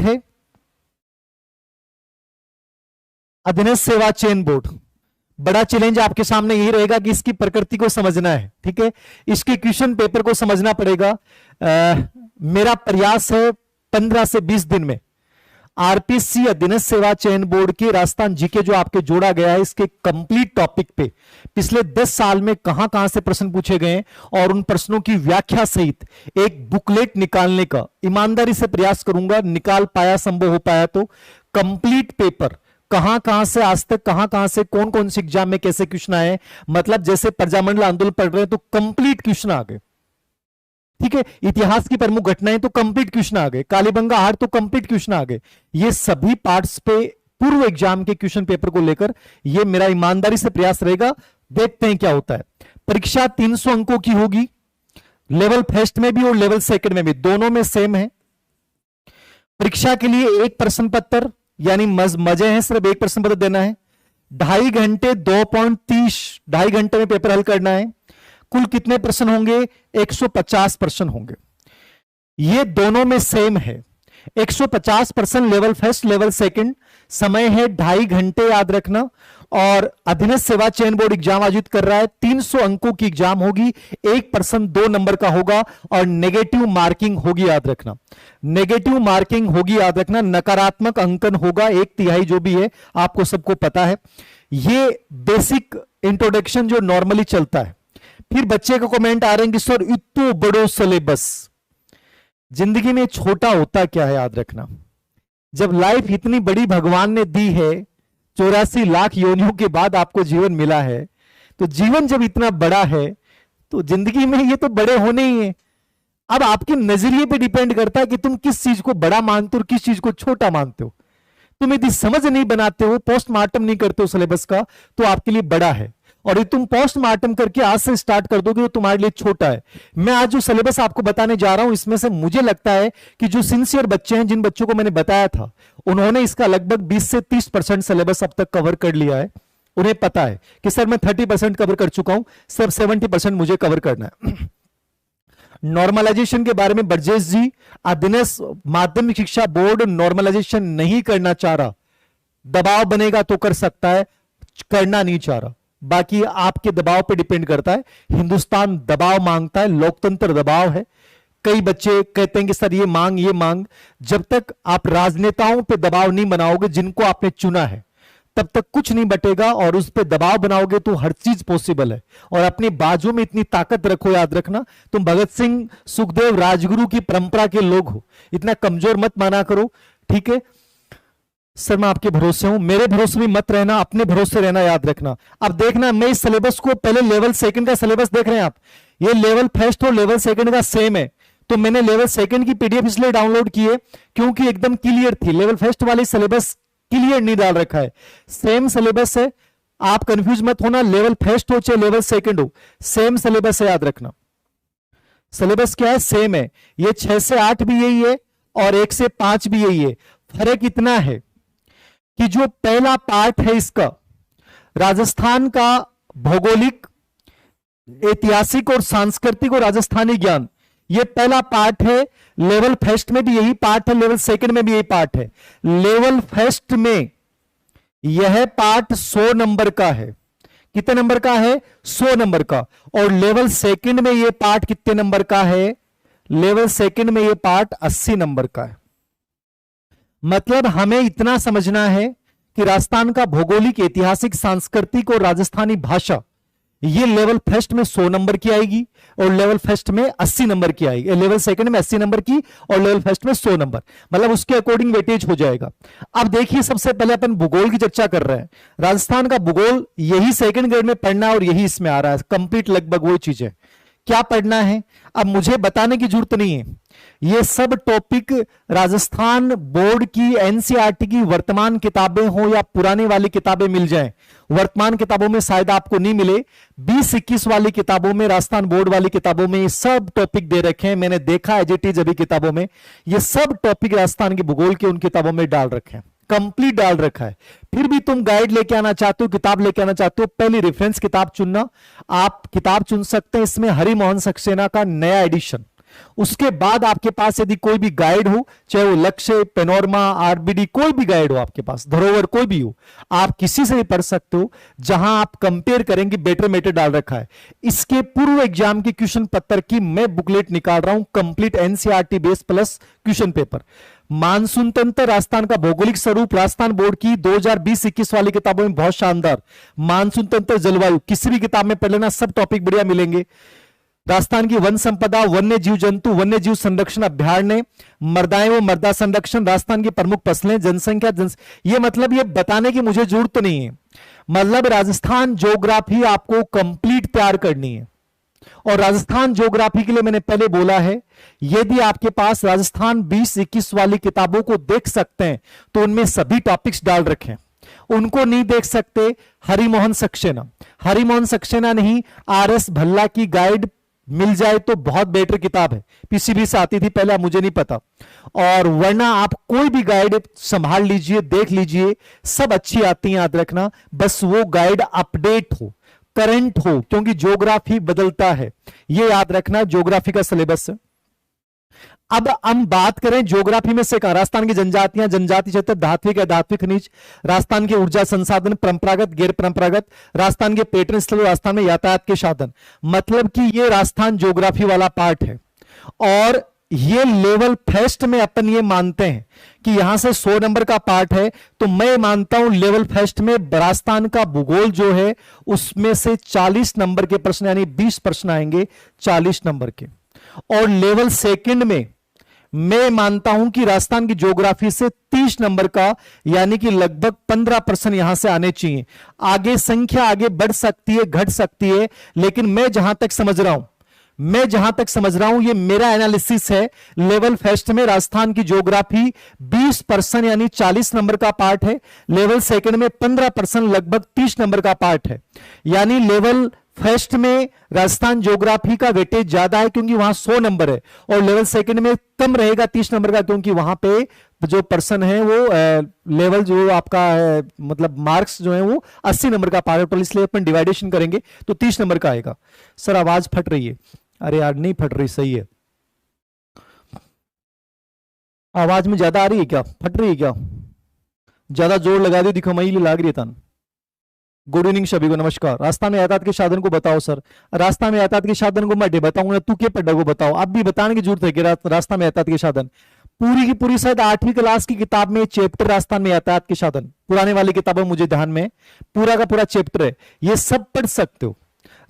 है अधीनस्थ सेवा चयन बोर्ड। बड़ा चैलेंज आपके सामने यही रहेगा कि इसकी प्रकृति को समझना है, ठीक है, इसके क्वेश्चन पेपर को समझना पड़ेगा। मेरा प्रयास है 15 से 20 दिन में आरपीसी अधीनस्थ सेवा चयन बोर्ड के राजस्थान जीके जो आपके जोड़ा गया है, इसके कंप्लीट टॉपिक पे पिछले 10 साल में कहां कहां से प्रश्न पूछे गए और उन प्रश्नों की व्याख्या सहित एक बुकलेट निकालने का ईमानदारी से प्रयास करूंगा। निकाल पाया, संभव हो पाया तो कंप्लीट पेपर कहां कहां से आज तक कहां कहां से कौन कौन से एग्जाम में कैसे क्वेश्चन आए, मतलब जैसे प्रजामंडल आंदोलन पढ़ रहे हैं तो कंप्लीट क्वेश्चन आ गए, ठीक है, इतिहास की प्रमुख घटनाएं तो कंप्लीट क्वेश्चन आ गए, कालीबंगा हार तो कंप्लीट क्वेश्चन आ गए। ये सभी पार्ट्स पे पूर्व एग्जाम के क्वेश्चन पेपर को लेकर ये मेरा ईमानदारी से प्रयास रहेगा। देखते हैं क्या होता है। परीक्षा 300 अंकों की होगी, लेवल फर्स्ट में भी और लेवल सेकंड में भी, दोनों में सेम है। परीक्षा के लिए एक प्रश्न पत्र यानी मजे हैं, सिर्फ एक प्रश्न पत्र देना है। 2.5 घंटे 2.30 2.5 घंटे में पेपर हल करना है। कुल कितने प्रश्न होंगे? 150 प्रश्न होंगे। ये दोनों में सेम है, 150 प्रश्न लेवल फर्स्ट लेवल सेकंड। समय है 2.5 घंटे, याद रखना। और अधीनस्थ सेवा चयन बोर्ड एग्जाम आयोजित कर रहा है। 300 अंकों की एग्जाम होगी, एक प्रश्न 2 नंबर का होगा और नेगेटिव मार्किंग होगी, याद रखना। नेगेटिव मार्किंग होगी, याद रखना। नकारात्मक अंकन होगा 1/3 जो भी है, आपको सबको पता है। ये बेसिक इंट्रोडक्शन जो नॉर्मली चलता है। फिर बच्चे का कमेंट आ रहे हैं कि सर इतना बड़ो सिलेबस, जिंदगी में छोटा होता क्या है, याद रखना। जब लाइफ इतनी बड़ी भगवान ने दी है, 84 लाख योनियों के बाद आपको जीवन मिला है, तो जीवन जब इतना बड़ा है तो जिंदगी में ये तो बड़े होने ही है। अब आपके नजरिए पे डिपेंड करता है कि तुम किस चीज को बड़ा मानते हो और किस चीज को छोटा मानते हो। तुम यदि समझ नहीं बनाते हो, पोस्टमार्टम नहीं करते हो सिलेबस का, तो आपके लिए बड़ा है। और ये तुम पोस्टमार्टम करके आज से स्टार्ट कर दोगे तो तुम्हारे लिए छोटा है। मैं आज जो सिलेबस आपको बताने जा रहा हूं, इसमें से मुझे लगता है कि जो सिंसियर बच्चे हैं, जिन बच्चों को मैंने बताया था, उन्होंने इसका लगभग 20 से 30% सिलेबस अब तक कवर कर लिया है। उन्हें पता है कि सर मैं 30% कवर कर चुका हूं, सिर्फ 70% मुझे कवर करना है। नॉर्मलाइजेशन के बारे में बरजेश जी, अधीनस्थ माध्यमिक शिक्षा बोर्ड नॉर्मलाइजेशन नहीं करना चाह रहा। दबाव बनेगा तो कर सकता है, करना नहीं चाह रहा। बाकी आपके दबाव पे डिपेंड करता है। हिंदुस्तान दबाव मांगता है, लोकतंत्र दबाव है। कई बच्चे कहते हैं कि सर ये मांग ये मांग। जब तक आप राजनेताओं पे दबाव नहीं बनाओगे जिनको आपने चुना है, तब तक कुछ नहीं बटेगा। और उस पे दबाव बनाओगे तो हर चीज पॉसिबल है। और अपने बाजू में इतनी ताकत रखो, याद रखना। तुम भगत सिंह, सुखदेव, राजगुरु की परंपरा के लोग हो, इतना कमजोर मत माना करो, ठीक है। सर मैं आपके भरोसे हूं, मेरे भरोसे भी मत रहना, अपने भरोसे रहना, याद रखना। अब देखना, मैं इस सिलेबस को, पहले लेवल सेकंड का सिलेबस देख रहे हैं आप, ये लेवल फर्स्ट और लेवल सेकंड का सेम है। तो मैंने लेवल सेकंड की पीडीएफ इसलिए डाउनलोड की है क्योंकि एकदम क्लियर थी। लेवल फर्स्ट वाली सिलेबस क्लियर नहीं डाल रखा है, सेम सिलेबस है। आप कंफ्यूज मत होना, लेवल फर्स्ट हो चाहे लेवल सेकंड हो, सेम सिलेबस है, याद रखना। सिलेबस क्या है? सेम है। ये 6 से 8 भी यही है और 1 से 5 भी यही है। फर्क इतना है कि जो पहला पार्ट है इसका, राजस्थान का भौगोलिक, ऐतिहासिक और सांस्कृतिक और राजस्थानी ज्ञान, ये पहला पार्ट है। लेवल फर्स्ट में भी यही पार्ट है, लेवल सेकंड में भी यही पार्ट है। लेवल फर्स्ट में यह पार्ट 100 नंबर का है। कितने नंबर का है? 100 नंबर का। और लेवल सेकंड में यह पार्ट कितने नंबर का है? लेवल सेकंड में यह पार्ट 80 नंबर का है। मतलब हमें इतना समझना है कि राजस्थान का भौगोलिक, ऐतिहासिक, सांस्कृतिक और राजस्थानी भाषा, ये लेवल फर्स्ट में 100 नंबर की आएगी और लेवल फर्स्ट में 80 नंबर की आएगी। लेवल सेकंड में 80 नंबर की और लेवल फर्स्ट में 100 नंबर, मतलब उसके अकॉर्डिंग वेटेज हो जाएगा। अब देखिए, सबसे पहले अपन भूगोल की चर्चा कर रहे हैं। राजस्थान का भूगोल यही सेकंड ग्रेड में पढ़ना है और यही इसमें आ रहा है, कंप्लीट लगभग वही चीज है। क्या पढ़ना है अब मुझे बताने की जरूरत नहीं है। ये सब टॉपिक राजस्थान बोर्ड की एनसीईआरटी की वर्तमान किताबें हो या पुरानी वाली किताबें मिल जाएं, वर्तमान किताबों में शायद आपको नहीं मिले, 20-21 वाली किताबों में, राजस्थान बोर्ड वाली किताबों में ये सब टॉपिक दे रखे हैं। मैंने देखा एज इट इज अभी किताबों में ये सब टॉपिक राजस्थान के भूगोल के उन किताबों में डाल रखे हैं, कंप्लीट डाल रखा है। फिर भी तुम गाइड लेके आना चाहते हो, किताब लेके आना चाहते हो, पहली रेफरेंस किताब चुनना। आप किताब चुन सकते हैं, इसमें हरिमोहन सक्सेना का नया एडिशन उसके बाद आपके पास यदि कोई भी गाइड हो, चाहे वो लक्ष्य, पेनोरमा, आरबीडी, कोई भी गाइड हो आपके पास, धरोहर कोई भी हो, आप किसी से भी पढ़ सकते हो, जहां आप कंपेयर करेंगे, बेटर मेटर डाल रखा है। इसके पूर्व एग्जाम के क्वेश्चन पत्र की मैं बुकलेट निकाल रहा हूं, complete NCERT base plus question paper. Monsoon तंत्र, राजस्थान का भौगोलिक स्वरूप, राजस्थान बोर्ड की 2020-21 वाली किताबों में बहुत शानदार। मानसून तंत्र, जलवायु, किसी भी किताब में पढ़ लेना, सब टॉपिक बढ़िया मिलेंगे। राजस्थान की वन संपदा, वन्य जीव जंतु, वन्य जीव संरक्षण अभ्यारण्य, मृदाएं व मृदा संरक्षण, राजस्थान की प्रमुख फसलें, जनसंख्या, ये मतलब ये बताने की मुझे जरूरत नहीं है, मतलब राजस्थान ज्योग्राफी आपको कंप्लीट तैयार करनी है। और राजस्थान ज्योग्राफी के लिए मैंने पहले बोला है, यदि आपके पास राजस्थान 20-21 वाली किताबों को देख सकते हैं तो उनमें सभी टॉपिक्स डाल रखे हैं। उनको नहीं देख सकते, हरिमोहन सक्सेना, हरिमोहन सक्सेना नहीं, आरएस भल्ला की गाइड मिल जाए तो बहुत बेटर किताब है, पीसीबी से आती थी पहले, मुझे नहीं पता। और वरना आप कोई भी गाइड संभाल लीजिए, देख लीजिए, सब अच्छी आती है, याद रखना, बस वो गाइड अपडेट हो, करंट हो, क्योंकि ज्योग्राफी बदलता है, ये याद रखना, ज्योग्राफी का सिलेबस है। अब हम बात करें ज्योग्राफी में से कहा, राजस्थान की जनजातियां, जनजाति क्षेत्र, धात्विक या धात्विक खनिज, राजस्थान के ऊर्जा संसाधन, परंपरागत गैर परंपरागत, राजस्थान के पर्यटन स्थल, राजस्थान में यातायात के साधन, मतलब कि ये राजस्थान ज्योग्राफी वाला पार्ट है। और ये लेवल फर्स्ट में अपन ये मानते हैं कि यहां से 100 नंबर का पार्ट है, तो मैं मानता हूं लेवल फर्स्ट में राजस्थान का भूगोल जो है उसमें से 40 नंबर के प्रश्न, यानी 20 प्रश्न आएंगे 40 नंबर के। और लेवल सेकंड में मैं मानता हूं कि राजस्थान की ज्योग्राफी से 30 नंबर का, यानी कि लगभग 15% यहां से आने चाहिए। आगे संख्या आगे बढ़ सकती है, घट सकती है, लेकिन मैं जहां तक समझ रहा हूं, ये मेरा एनालिसिस है, लेवल फर्स्ट में राजस्थान की ज्योग्राफी 20% यानी 40 नंबर का पार्ट है, लेवल सेकंड में 15% लगभग 30 नंबर का पार्ट है। यानी लेवल फर्स्ट में राजस्थान ज्योग्राफी का वेटेज ज्यादा है क्योंकि वहां 100 नंबर है, और लेवल सेकंड में कम रहेगा 30 नंबर का, क्योंकि वहां पे जो पर्सन है वो लेवल जो आपका है, मतलब मार्क्स जो है वो 80 नंबर का पार्ट है, तो इसलिए अपन डिवाइडेशन करेंगे तो 30 नंबर का आएगा। सर आवाज फट रही है, अरे यार नहीं फट रही, सही है। आवाज में ज्यादा आ रही है क्या, फट रही है क्या, ज्यादा जोर लगा दो, दिखो मई लाग रही है तन। गुड इवनिंग सभी को, नमस्कार। राजस्थान में यातायात के साधन को बताओ सर। राजस्थान में यातायात के साधन को मैं बताऊंगा, तू के पढ़ा को बताओ, अब भी बताने की जरूरत है कि राजस्थान में यातायात के साधन, पूरी की पूरी शायद 8वीं क्लास की किताब में चैप्टर राजस्थान में यातायात के साधन, पुराने वाली किताबों मुझे ध्यान में पूरा का पूरा चैप्टर है, ये सब पढ़ सकते हो।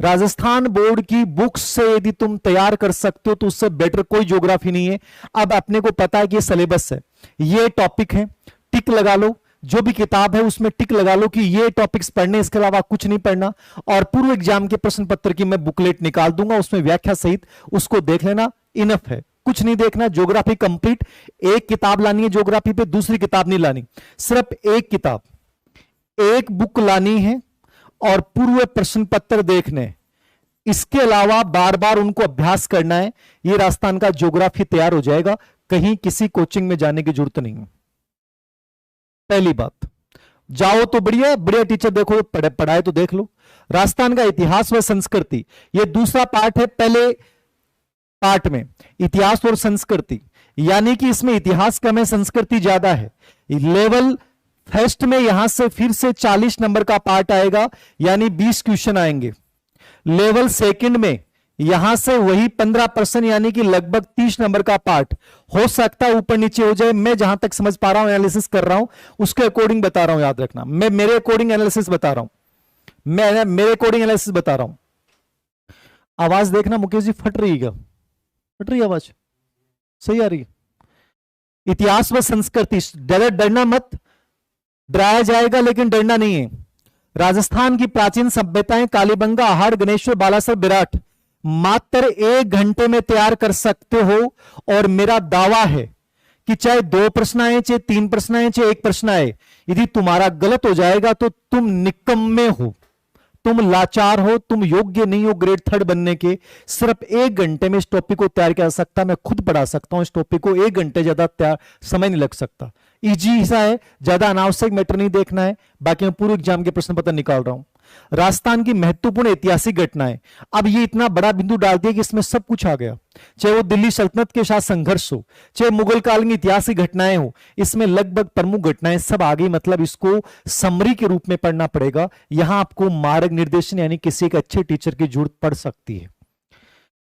राजस्थान बोर्ड की बुक्स से यदि तुम तैयार कर सकते हो तो उससे बेटर कोई ज्योग्राफी नहीं है। अब अपने को पता है कि ये सिलेबस है, ये टॉपिक है, टिक लगा लो, जो भी किताब है उसमें टिक लगा लो कि ये टॉपिक्स पढ़ने, इसके अलावा कुछ नहीं पढ़ना। और पूर्व एग्जाम के प्रश्न पत्र की मैं बुकलेट निकाल दूंगा, उसमें व्याख्या सहित, उसको देख लेना, इनफ है, कुछ नहीं देखना। ज्योग्राफी कंप्लीट, एक किताब लानी है ज्योग्राफी पे, दूसरी किताब नहीं लानी, सिर्फ एक किताब, एक बुक लानी है और पूर्व प्रश्न पत्र देखने, इसके अलावा बार बार उनको अभ्यास करना है। ये राजस्थान का ज्योग्राफी तैयार हो जाएगा, कहीं किसी कोचिंग में जाने की जरूरत नहीं है। पहली बात, जाओ तो बढ़िया बढ़िया टीचर देखो, पढ़ाए तो देख लो। राजस्थान का इतिहास व संस्कृति, ये दूसरा पार्ट है। पहले पार्ट में इतिहास और संस्कृति, यानी कि इसमें इतिहास कम है, संस्कृति ज्यादा है। लेवल फर्स्ट में यहां से फिर से 40 नंबर का पार्ट आएगा, यानी 20 क्वेश्चन आएंगे। लेवल सेकंड में यहां से वही 15% यानी कि लगभग 30 नंबर का पार्ट, हो सकता है ऊपर नीचे हो जाए, मैं जहां तक समझ पा रहा हूं, एनालिसिस कर रहा हूं, उसके अकॉर्डिंग बता रहा हूं, याद रखना, मैं मेरे अकॉर्डिंग एनालिसिस बता रहा हूं, मैं मेरे अकॉर्डिंग एनालिसिस बता रहा हूं। आवाज देखना मुकेश जी, फट रही है क्या, फट रही है आवाज, सही आ रही है। इतिहास व संस्कृति, डरना मत, डराया जाएगा लेकिन डरना नहीं है। राजस्थान की प्राचीन सभ्यताएं, कालीबंगा, आहड़, गणेश्वर, बालासर, विराट, मात्र 1 घंटे में तैयार कर सकते हो। और मेरा दावा है कि चाहे 2 प्रश्न आए, चाहे 3 प्रश्न आए, चाहे 1 प्रश्न आए, यदि तुम्हारा गलत हो जाएगा तो तुम निकम्मे हो, तुम लाचार हो, तुम योग्य नहीं हो ग्रेड 3 बनने के। सिर्फ 1 घंटे में इस टॉपिक को तैयार किया जा सकता, मैं खुद पढ़ा सकता हूं इस टॉपिक को, 1 घंटे ज्यादा तैयार समय नहीं लग सकता। इजी सा है, ज्यादा अनावश्यक मैटर नहीं देखना है। बाकी मैं पूरे एग्जाम के प्रश्न पत्र निकाल रहा हूं। राजस्थान की महत्वपूर्ण ऐतिहासिक घटनाएं। अब ये इतना बड़ा बिंदु डाल दिया कि इसमें सब कुछ आ गया, चाहे वो दिल्ली सल्तनत के साथ संघर्ष हो, चाहे मुगल काल की ऐतिहासिक घटनाएं हो, इसमें लगभग प्रमुख घटनाएं सब आ गई। मतलब इसको समरी के रूप में पढ़ना पड़ेगा। यहां आपको मार्ग निर्देशन यानी किसी एक अच्छे टीचर की जरूरत पड़ सकती है।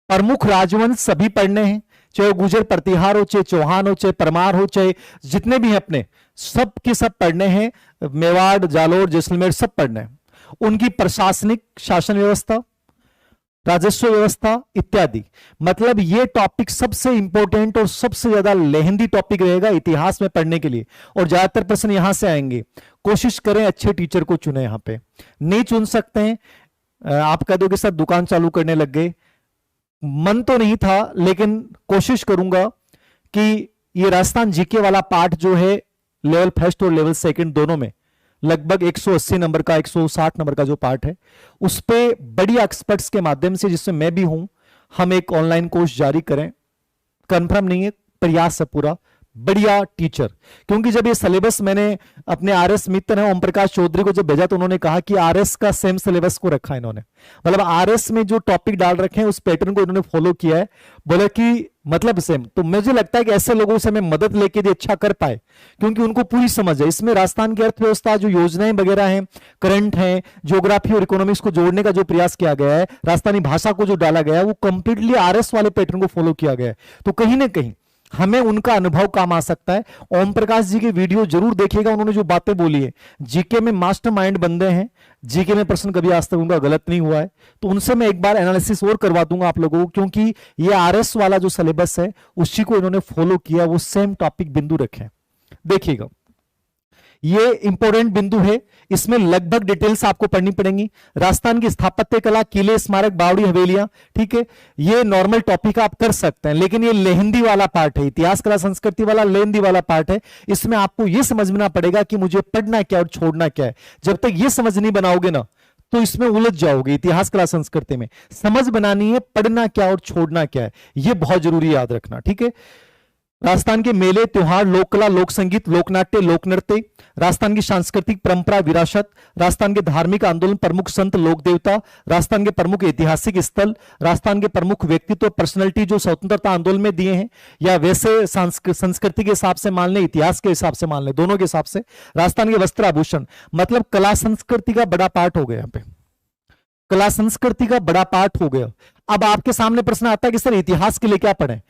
प्रमुख राजवंश सभी पढ़ने हैं, चाहे गुर्जर प्रतिहार हो, चाहे चौहान हो, चाहे परमार हो, चाहे जितने भी हैं अपने, सब के सब पढ़ने हैं। मेवाड़, जालोर, जैसलमेर सब पढ़ने हैं। उनकी प्रशासनिक शासन व्यवस्था, राजस्व व्यवस्था इत्यादि। मतलब ये टॉपिक सबसे इंपॉर्टेंट और सबसे ज्यादा लेंदी टॉपिक रहेगा इतिहास में पढ़ने के लिए, और ज्यादातर प्रश्न यहां से आएंगे। कोशिश करें अच्छे टीचर को चुने। यहां पे नहीं चुन सकते हैं, आप कह दो कि सर दुकान चालू करने लग गए, मन तो नहीं था, लेकिन कोशिश करूंगा कि ये राजस्थान जीके वाला पार्ट जो है लेवल फर्स्ट और लेवल सेकंड दोनों में लगभग 180 नंबर का, 160 नंबर का जो पार्ट है, उस पे बढ़िया एक्सपर्ट्स के माध्यम से, जिसमें मैं भी हूं, हम एक ऑनलाइन कोर्स जारी करें। कंफर्म नहीं है, प्रयास है पूरा, बढ़िया टीचर। क्योंकि जब ये सिलेबस मैंने अपने आरएस मित्र हैं ओम प्रकाश चौधरी को जब भेजा, तो उन्होंने कहा कि आरएस का सेम सिलेबस को रखा है इन्होंने। मतलब आरएस में जो टॉपिक डाल रखे हैं उस पैटर्न को इन्होंने फॉलो किया है। बोले कि मतलब सेम। तो मुझे लगता है कि ऐसे लोगों से हमें मदद लेके भी अच्छा कर पाए, क्योंकि उनको पूरी समझ है। इसमें राजस्थान की अर्थव्यवस्था, जो योजनाएं वगैरह हैं, करंट हैं, ज्योग्राफी और इकोनॉमिक्स को जोड़ने का जो प्रयास किया गया है, राजस्थानी भाषा को जो डाला गया है, वो कंप्लीटली आरएस वाले पैटर्न को फॉलो किया गया है। तो कहीं ना कहीं हमें उनका अनुभव काम आ सकता है। ओम प्रकाश जी के वीडियो जरूर देखिएगा, उन्होंने जो बातें बोली है, जीके में मास्टरमाइंड बंदे हैं, जीके में प्रश्न कभी आज तक उनका गलत नहीं हुआ है। तो उनसे मैं एक बार एनालिसिस और करवा दूंगा आप लोगों को, क्योंकि ये आरएस वाला जो सिलेबस है उसी को इन्होंने फॉलो किया, वो सेम टॉपिक बिंदु रखे। देखिएगा, ये इंपॉर्टेंट बिंदु है, इसमें लगभग डिटेल्स आपको पढ़नी पड़ेंगी। राजस्थान की स्थापत्य कला, किले, स्मारक, बावड़ी, हवेलियां, ठीक है, ये नॉर्मल टॉपिक आप कर सकते हैं, लेकिन ये लेहंदी वाला पार्ट है, इतिहास, कला, संस्कृति वाला लेहंदी वाला पार्ट है। इसमें आपको ये समझना पड़ेगा कि मुझे पढ़ना क्या और छोड़ना क्या है। जब तक ये समझ नहीं बनाओगे ना, तो इसमें उलझ जाओगे। इतिहास, कला, संस्कृति में समझ बनानी है, पढ़ना क्या और छोड़ना क्या है, यह बहुत जरूरी याद रखना, ठीक है। राजस्थान के मेले, त्योहार, लोक कला, लोक संगीत, लोक नाट्य, लोक नृत्य, राजस्थान की सांस्कृतिक परंपरा, विरासत, राजस्थान के धार्मिक आंदोलन, प्रमुख संत, लोक देवता, राजस्थान के प्रमुख ऐतिहासिक स्थल, राजस्थान के प्रमुख व्यक्तित्व, पर्सनैलिटी जो स्वतंत्रता आंदोलन में दिए हैं, या वैसे संस्कृति के हिसाब से मान लें, इतिहास के हिसाब से मान लें, दोनों के हिसाब से। राजस्थान के वस्त्र आभूषण, मतलब कला संस्कृति का बड़ा पार्ट हो गया यहाँ पे, कला संस्कृति का बड़ा पार्ट हो गया। अब आपके सामने प्रश्न आता है कि सर इतिहास के लिए क्या पढ़ें।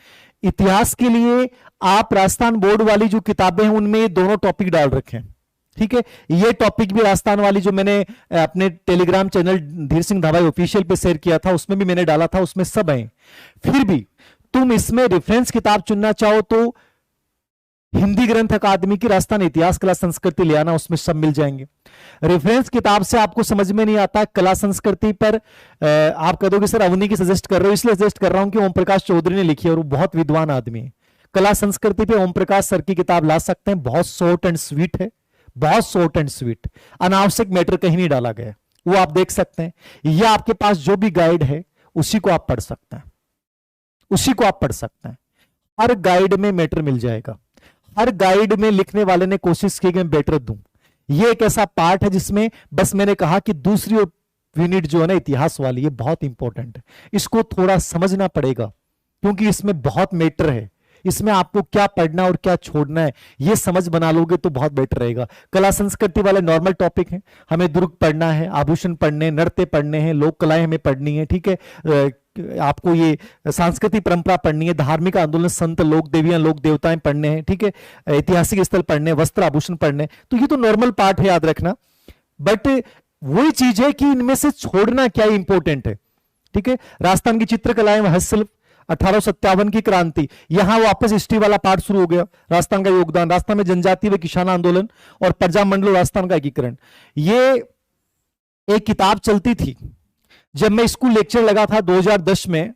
इतिहास के लिए आप राजस्थान बोर्ड वाली जो किताबें हैं उनमें ये दोनों टॉपिक डाल रखे हैं, ठीक है। ये टॉपिक भी राजस्थान वाली जो मैंने अपने टेलीग्राम चैनल धीर सिंह धावाई ऑफिशियल पे शेयर किया था, उसमें भी मैंने डाला था, उसमें सब है। फिर भी तुम इसमें रेफरेंस किताब चुनना चाहो तो हिंदी ग्रंथ अकादमी की राजस्थान इतिहास, कला, संस्कृति ले आना, उसमें सब मिल जाएंगे। रेफरेंस किताब से आपको समझ में नहीं आता कला संस्कृति पर, आप कह दोगे सर अवनी की सजेस्ट कर रहे हो, इसलिए सजेस्ट कर रहा हूं कि ओम प्रकाश चौधरी ने लिखी है और वो बहुत विद्वान आदमी है। कला संस्कृति पे ओम प्रकाश सर की किताब ला सकते हैं, बहुत शॉर्ट एंड स्वीट है, बहुत शॉर्ट एंड स्वीट, अनावश्यक मैटर कहीं नहीं डाला गया, वो आप देख सकते हैं। या आपके पास जो भी गाइड है उसी को आप पढ़ सकते हैं, उसी को आप पढ़ सकते हैं। हर गाइड में मैटर मिल जाएगा, हर गाइड में लिखने वाले ने कोशिश की कि मैं बेटर दूं। ये एक ऐसा पार्ट है जिसमें बस मैंने कहा कि दूसरी यूनिट जो है ना इतिहास वाली, ये बहुत इंपॉर्टेंट है, इसको थोड़ा समझना पड़ेगा, क्योंकि इसमें बहुत मैटर है। इसमें आपको क्या पढ़ना और क्या छोड़ना है ये समझ बना लोगे तो बहुत बेटर रहेगा। कला संस्कृति वाले नॉर्मल टॉपिक हैं, हमें दुर्ग पढ़ना है, आभूषण पढ़ने, नृत्य पढ़ने हैं, लोक कलाएं हमें पढ़नी है, ठीक है। आपको ये सांस्कृतिक परंपरा पढ़नी है, धार्मिक आंदोलन, संत, लोक देवियां, लोक देवताएं पढ़ने हैं, ठीक है। ऐतिहासिक स्थल पढ़ने, वस्त्र आभूषण पढ़ने, तो ये तो नॉर्मल पार्ट है, याद रखना। बट वही चीज है कि इनमें से छोड़ना क्या इंपॉर्टेंट है, ठीक है। राजस्थान की चित्रकलाएं, हस्तशिल्प, 1857 की क्रांति, यहां वापस हिस्ट्री वाला पार्ट शुरू हो गया। राजस्थान का योगदान, राजस्थान में जनजातीय व किसान आंदोलन और प्रजामंडल राजस्थान का एकीकरण। ये एक किताब चलती थी जब मैं स्कूल लेक्चर लगा था 2010 में,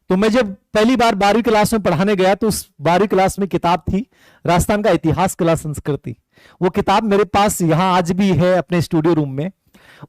तो मैं जब पहली बार 12वीं क्लास में पढ़ाने गया तो उस 12वीं क्लास में किताब थी राजस्थान का इतिहास, कला, संस्कृति। वो किताब मेरे पास यहां आज भी है अपने स्टूडियो रूम में।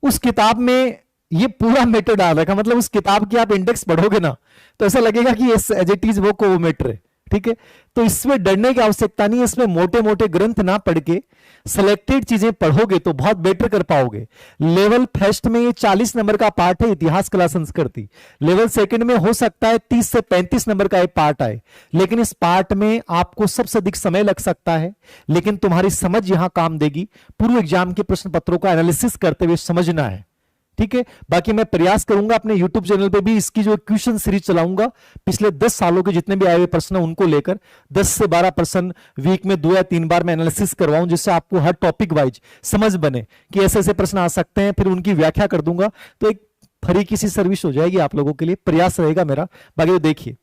उस किताब में ये पूरा मैटर डाल रखा, मतलब उस किताब की आप इंडेक्स पढ़ोगे ना तो ऐसा लगेगा कि एज इट इज वो मैटर है, ठीक है, तो इसमें डरने की आवश्यकता नहीं है। इसमें मोटे मोटे ग्रंथ ना पढ़ के सिलेक्टेड चीजें पढ़ोगे तो बहुत बेटर कर पाओगे। लेवल फर्स्ट में ये 40 नंबर का पार्ट है, इतिहास कला संस्कृति। लेवल सेकंड में हो सकता है 30 से 35 नंबर का एक पार्ट आए, लेकिन इस पार्ट में आपको सबसे अधिक समय लग सकता है, लेकिन तुम्हारी समझ यहां काम देगी। पूर्व एग्जाम के प्रश्न पत्रों का एनालिसिस करते हुए समझना है, ठीक है। बाकी मैं प्रयास करूंगा अपने YouTube चैनल पे भी इसकी जो क्वेश्चन सीरीज चलाऊंगा, पिछले 10 सालों के जितने भी आए हुए प्रश्न उनको लेकर 10 से 12 प्रश्न वीक में 2 या 3 बार मैं एनालिसिस करवाऊं, जिससे आपको हर टॉपिक वाइज समझ बने कि ऐसे ऐसे प्रश्न आ सकते हैं, फिर उनकी व्याख्या कर दूंगा। तो एक फ्री की सी सर्विस हो जाएगी आप लोगों के लिए, प्रयास रहेगा मेरा। बाकी तो देखिए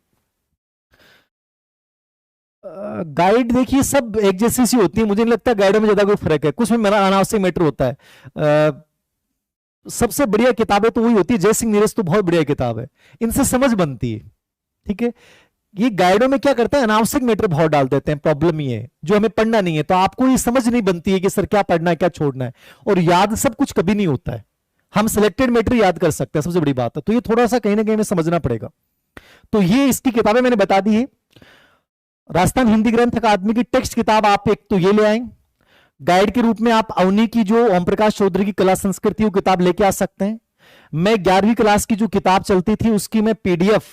गाइड, देखिए सब एक जैसी सी होती है, मुझे नहीं लगता गाइडों में ज्यादा कोई फर्क है, कुछ में मेरा अनावश्यक मैटर होता है। सबसे बढ़िया किताबें तो वही होती है, जय सिंह नीरज तो बहुत बढ़िया किताब है, इनसे समझ बनती है, ठीक है। ये गाइडों में क्या करते हैं, अनावश्यक मैटर बहुत डाल देते हैं, प्रॉब्लम ये है जो हमें पढ़ना नहीं है, तो आपको ये समझ नहीं बनती है कि सर क्या पढ़ना है क्या छोड़ना है, और याद सब कुछ कभी नहीं होता है। हम सिलेक्टेड मैटर याद कर सकते हैं, सबसे बड़ी बात है, तो ये थोड़ा सा कहीं ना कहीं हमें समझना पड़ेगा। तो ये इसकी किताबें मैंने बता दी है। राजस्थान हिंदी ग्रंथ अकादमी की टेक्स्ट किताब आप एक तो ये ले आए, गाइड के रूप में आप अवनी की जो ओम प्रकाश चौधरी की कला संस्कृति वो किताब लेके आ सकते हैं। मैं 11वीं क्लास की जो किताब चलती थी उसकी मैं पीडीएफ,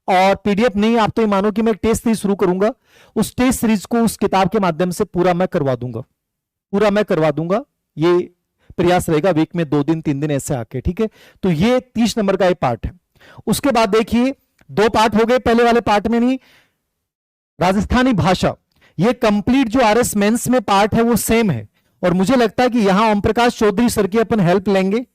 और पीडीएफ नहीं, आप तो ये मानो कि मैं टेस्ट सीरीज शुरू करूंगा, उस टेस्ट सीरीज को उस किताब के माध्यम से पूरा मैं करवा दूंगा, ये प्रयास रहेगा वीक में 2 दिन 3 दिन ऐसे आके, ठीक है। तो ये 30 नंबर का एक पार्ट है। उसके बाद देखिए 2 पार्ट हो गए, पहले वाले पार्ट में नहीं, राजस्थानी भाषा, ये कंप्लीट जो आरएस मेंस में पार्ट है वो सेम है, और मुझे लगता है कि यहां ओम प्रकाश चौधरी सर की अपन हेल्प लेंगे,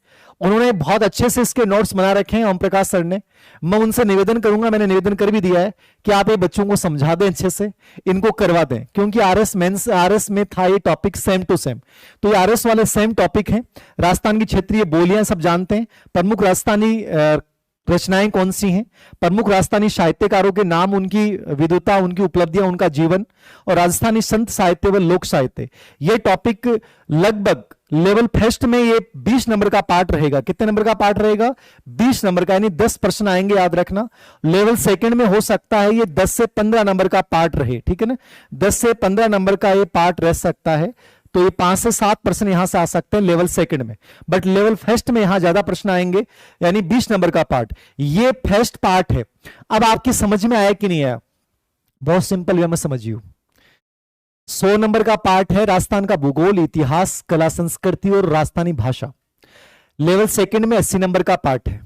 उन्होंने बहुत अच्छे से इसके नोट्स बना रखे हैं ओम प्रकाश सर ने। मैं उनसे निवेदन करूंगा, मैंने निवेदन कर भी दिया है कि आप ये बच्चों को समझा दें, अच्छे से इनको करवा दें, क्योंकि आरएस में था ये टॉपिक सेम टू सेम, तो ये आरएस वाले सेम टॉपिक हैं। राजस्थान की क्षेत्रीय बोलियां सब जानते हैं, प्रमुख राजस्थानी रचनाएं कौन सी हैं, प्रमुख राजस्थानी साहित्यकारों के नाम, उनकी विद्वता, उनकी उपलब्धियां, उनका जीवन, और राजस्थानी संत साहित्य व लोक साहित्य, ये टॉपिक लगभग लेवल फर्स्ट में ये 20 नंबर का पार्ट रहेगा। कितने नंबर का पार्ट रहेगा? 20 नंबर का, यानी 10 प्रश्न आएंगे, याद रखना। लेवल सेकंड में हो सकता है ये 10 से 15 नंबर का पार्ट रहे, ठीक है ना, 10 से 15 नंबर का ये पार्ट रह सकता है, तो ये 5 से 7 प्रश्न यहां से आ सकते हैं लेवल सेकंड में, बट लेवल फर्स्ट में यहां ज्यादा प्रश्न आएंगे, यानी 20 नंबर का पार्ट, ये फर्स्ट पार्ट है। अब आपकी समझ में आया कि नहीं आया? बहुत सिंपल वे में समझिए। 100 नंबर का पार्ट है राजस्थान का भूगोल, इतिहास, कला संस्कृति और राजस्थानी भाषा। लेवल सेकंड में 80 नंबर का पार्ट है।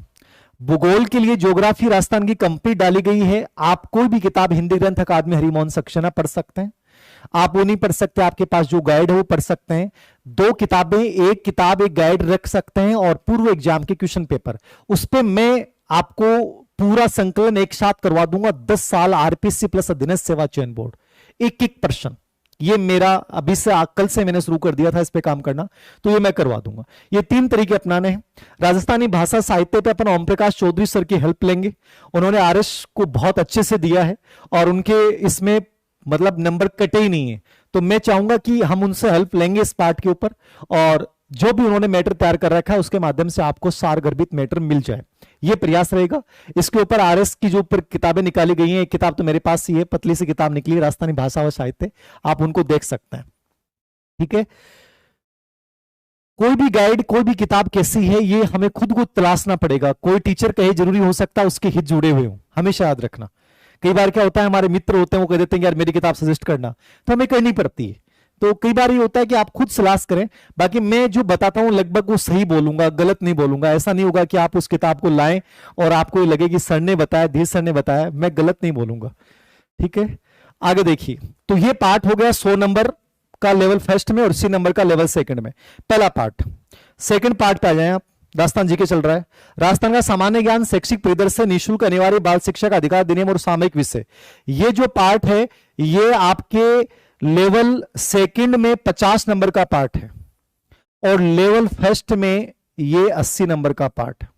भूगोल के लिए ज्योग्राफी राजस्थान की कंप्लीट डाली गई है। आप कोई भी किताब हिंदी ग्रंथ अकादमी हरिमोहन सक्सेना पढ़ सकते हैं, आप वो नहीं पढ़ सकते, आपके पास जो गाइड है वो पढ़ सकते हैं। 2 किताबें, एक किताब एक गाइड रख सकते हैं, और पूर्व एग्जाम के क्वेश्चन पेपर, उस पर मैं आपको पूरा संकलन एक साथ करवा दूंगा। 10 साल आरपीसी प्लस अधीनस्थ सेवा चयन बोर्ड, एक प्रश्न, ये मेरा अभी से कल से मैंने शुरू कर दिया था इस पे काम करना, तो ये मैं करवा दूंगा। ये 3 तरीके अपनाने हैं। राजस्थानी भाषा साहित्य पे अपन ओम प्रकाश चौधरी सर की हेल्प लेंगे, उन्होंने आरएस को बहुत अच्छे से दिया है, और उनके इसमें मतलब नंबर कटे ही नहीं है, तो मैं चाहूंगा कि हम उनसे हेल्प लेंगे इस पार्ट के ऊपर, और जो भी उन्होंने मैटर तैयार कर रखा है उसके माध्यम से आपको सारगर्भित मैटर मिल जाए, ये प्रयास रहेगा। इसके ऊपर आरएस की जो ऊपर किताबें निकाली गई हैं, एक किताब तो मेरे पास ही है, पतली सी किताब निकली है, राजस्थानी भाषा और साहित्य, आप उनको देख सकते हैं, ठीक है। कोई भी गाइड, कोई भी किताब कैसी है, ये हमें खुद को तलाशना पड़ेगा। कोई टीचर कहे जरूरी हो सकता है उसके हित जुड़े हुए हो, हमेशा याद रखना। कई बार क्या होता है, हमारे मित्र होते हैं वो कह देते हैं कि यार मेरी किताब सजेस्ट करना, तो हमें करनी पड़ती है। तो कई बार ये होता है कि आप खुद सलाह करें। बाकी मैं जो बताता हूं लगभग वो सही बोलूंगा, गलत नहीं बोलूंगा। ऐसा नहीं होगा कि आप उस किताब को लाएं और आपको ये लगे कि सर ने बताया, धीर सर ने बताया, मैं गलत नहीं बोलूंगा, ठीक है। आगे देखिए, तो ये पार्ट हो गया 100 नंबर का लेवल फर्स्ट में और 80 नंबर का लेवल सेकंड में, पहला पार्ट। सेकंड पार्ट पे आ जाए आप, राजस्थान जी के चल रहा है। राजस्थान का सामान्य ज्ञान, शैक्षिक परिदर्शन, निःशुल्क अनिवार्य बाल शिक्षा का अधिकार अधिनियम और सामयिक विषय, ये जो पार्ट है ये आपके लेवल सेकंड में 50 नंबर का पार्ट है, और लेवल फर्स्ट में ये 80 नंबर का पार्ट है।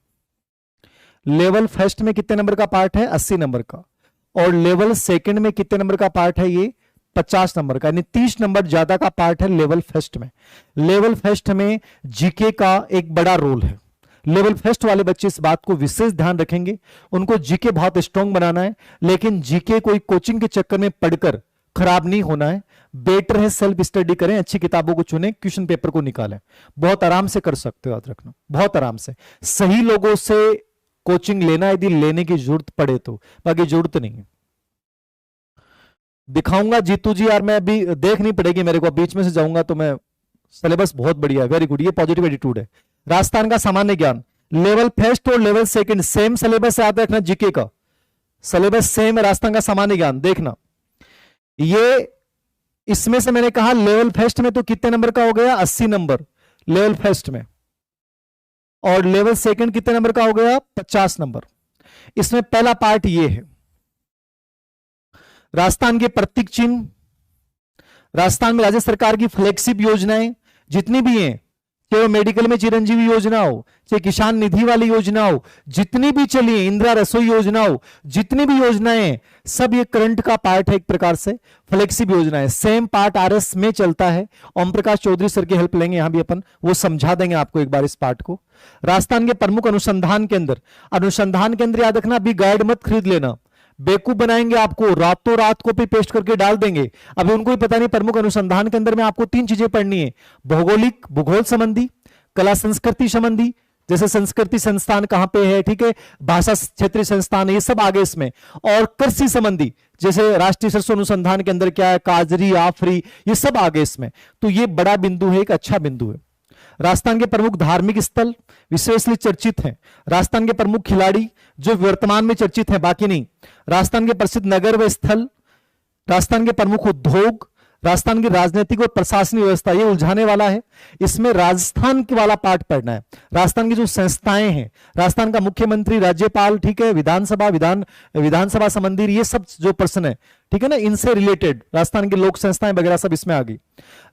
लेवल फर्स्ट में कितने नंबर का पार्ट है? 80 नंबर का, और लेवल सेकंड में कितने नंबर का पार्ट है? ये 50 नंबर का, यानी 30 नंबर ज्यादा का पार्ट है लेवल फर्स्ट में। लेवल फर्स्ट में जीके का एक बड़ा रोल है, लेवल फर्स्ट वाले बच्चे इस बात को विशेष ध्यान रखेंगे। उनको जीके बहुत स्ट्रांग बनाना है, लेकिन जीके कोई कोचिंग के चक्कर में पढ़कर खराब नहीं होना है। बेटर है सेल्फ स्टडी करें, अच्छी किताबों को चुनें, क्वेश्चन पेपर को निकालें। बहुत आराम से कर सकते हो, याद रखना, बहुत आराम से। सही लोगों से कोचिंग लेना यदि लेने की जरूरत पड़े तो, बाकी जरूरत नहीं है। दिखाऊंगा जीतू जी, यार मैं अभी देख नहीं पड़ेगी मेरे को, बीच में से जाऊंगा तो मैं। सिलेबस बहुत बढ़िया है, वेरी गुड, ये पॉजिटिव एटीट्यूड है। राजस्थान का सामान्य ज्ञान, लेवल फर्स्ट और लेवल सेकंड सेम सिलेबस याद रखना, जीके का सिलेबस सेम है। राजस्थान का सामान्य ज्ञान देखना, ये इसमें से मैंने कहा लेवल फर्स्ट में तो कितने नंबर का हो गया, 80 नंबर लेवल फर्स्ट में, और लेवल सेकंड कितने नंबर का हो गया, 50 नंबर। इसमें पहला पार्ट ये है, राजस्थान के प्रतीक चिन्ह, राजस्थान में राज्य सरकार की फ्लैगशिप योजनाएं जितनी भी हैं, चाहे मेडिकल में चिरंजीवी योजना हो, चाहे किसान निधि वाली योजना हो, जितनी भी चली है, इंदिरा रसोई योजना हो, जितनी भी योजनाएं हैं, सब ये करंट का पार्ट है, एक प्रकार से फ्लैगशिप योजना है। सेम पार्ट आरएस में चलता है। ओम प्रकाश चौधरी सर की हेल्प लेंगे, यहां भी अपन वो समझा देंगे आपको एक बार इस पार्ट को। राजस्थान के प्रमुख अनुसंधान केंद्र, अनुसंधान केंद्र याद रखना, अभी गाइड मत खरीद लेना, बेवकूफ बनाएंगे आपको, रातों रात कॉपी पेस्ट करके डाल देंगे। अभी उनको ही पता नहीं प्रमुख अनुसंधान के अंदर में आपको 3 चीजें पढ़नी है, भौगोलिक भूगोल संबंधी, कला संस्कृति संबंधी, जैसे संस्कृति संस्थान कहां पे है, ठीक है, भाषा क्षेत्रीय संस्थान है, ये सब आगे इसमें, और कृषि संबंधी जैसे राष्ट्रीय सरसों अनुसंधान के अंदर क्या है, काजरी, आफरी, ये सब आगे इसमें। तो ये बड़ा बिंदु है, एक अच्छा बिंदु है। राजस्थान के प्रमुख धार्मिक स्थल विशेषली चर्चित हैं। राजस्थान के प्रमुख खिलाड़ी जो वर्तमान में चर्चित हैं, बाकी नहीं। राजस्थान के प्रसिद्ध नगर व स्थल, राजस्थान के प्रमुख उद्योग, राजस्थान की राजनीतिक और प्रशासनिक व्यवस्था, ये उलझाने वाला है। इसमें राजस्थान के वाला पार्ट पढ़ना है। राजस्थान की जो संस्थाएं हैं, राजस्थान का मुख्यमंत्री, राज्यपाल, ठीक है, विधानसभा, विधानसभा संबंधी, ये सब जो पर्सन है, ठीक है ना, इनसे रिलेटेड राजस्थान की लोक संस्थाएं वगैरह सब इसमें आ गई।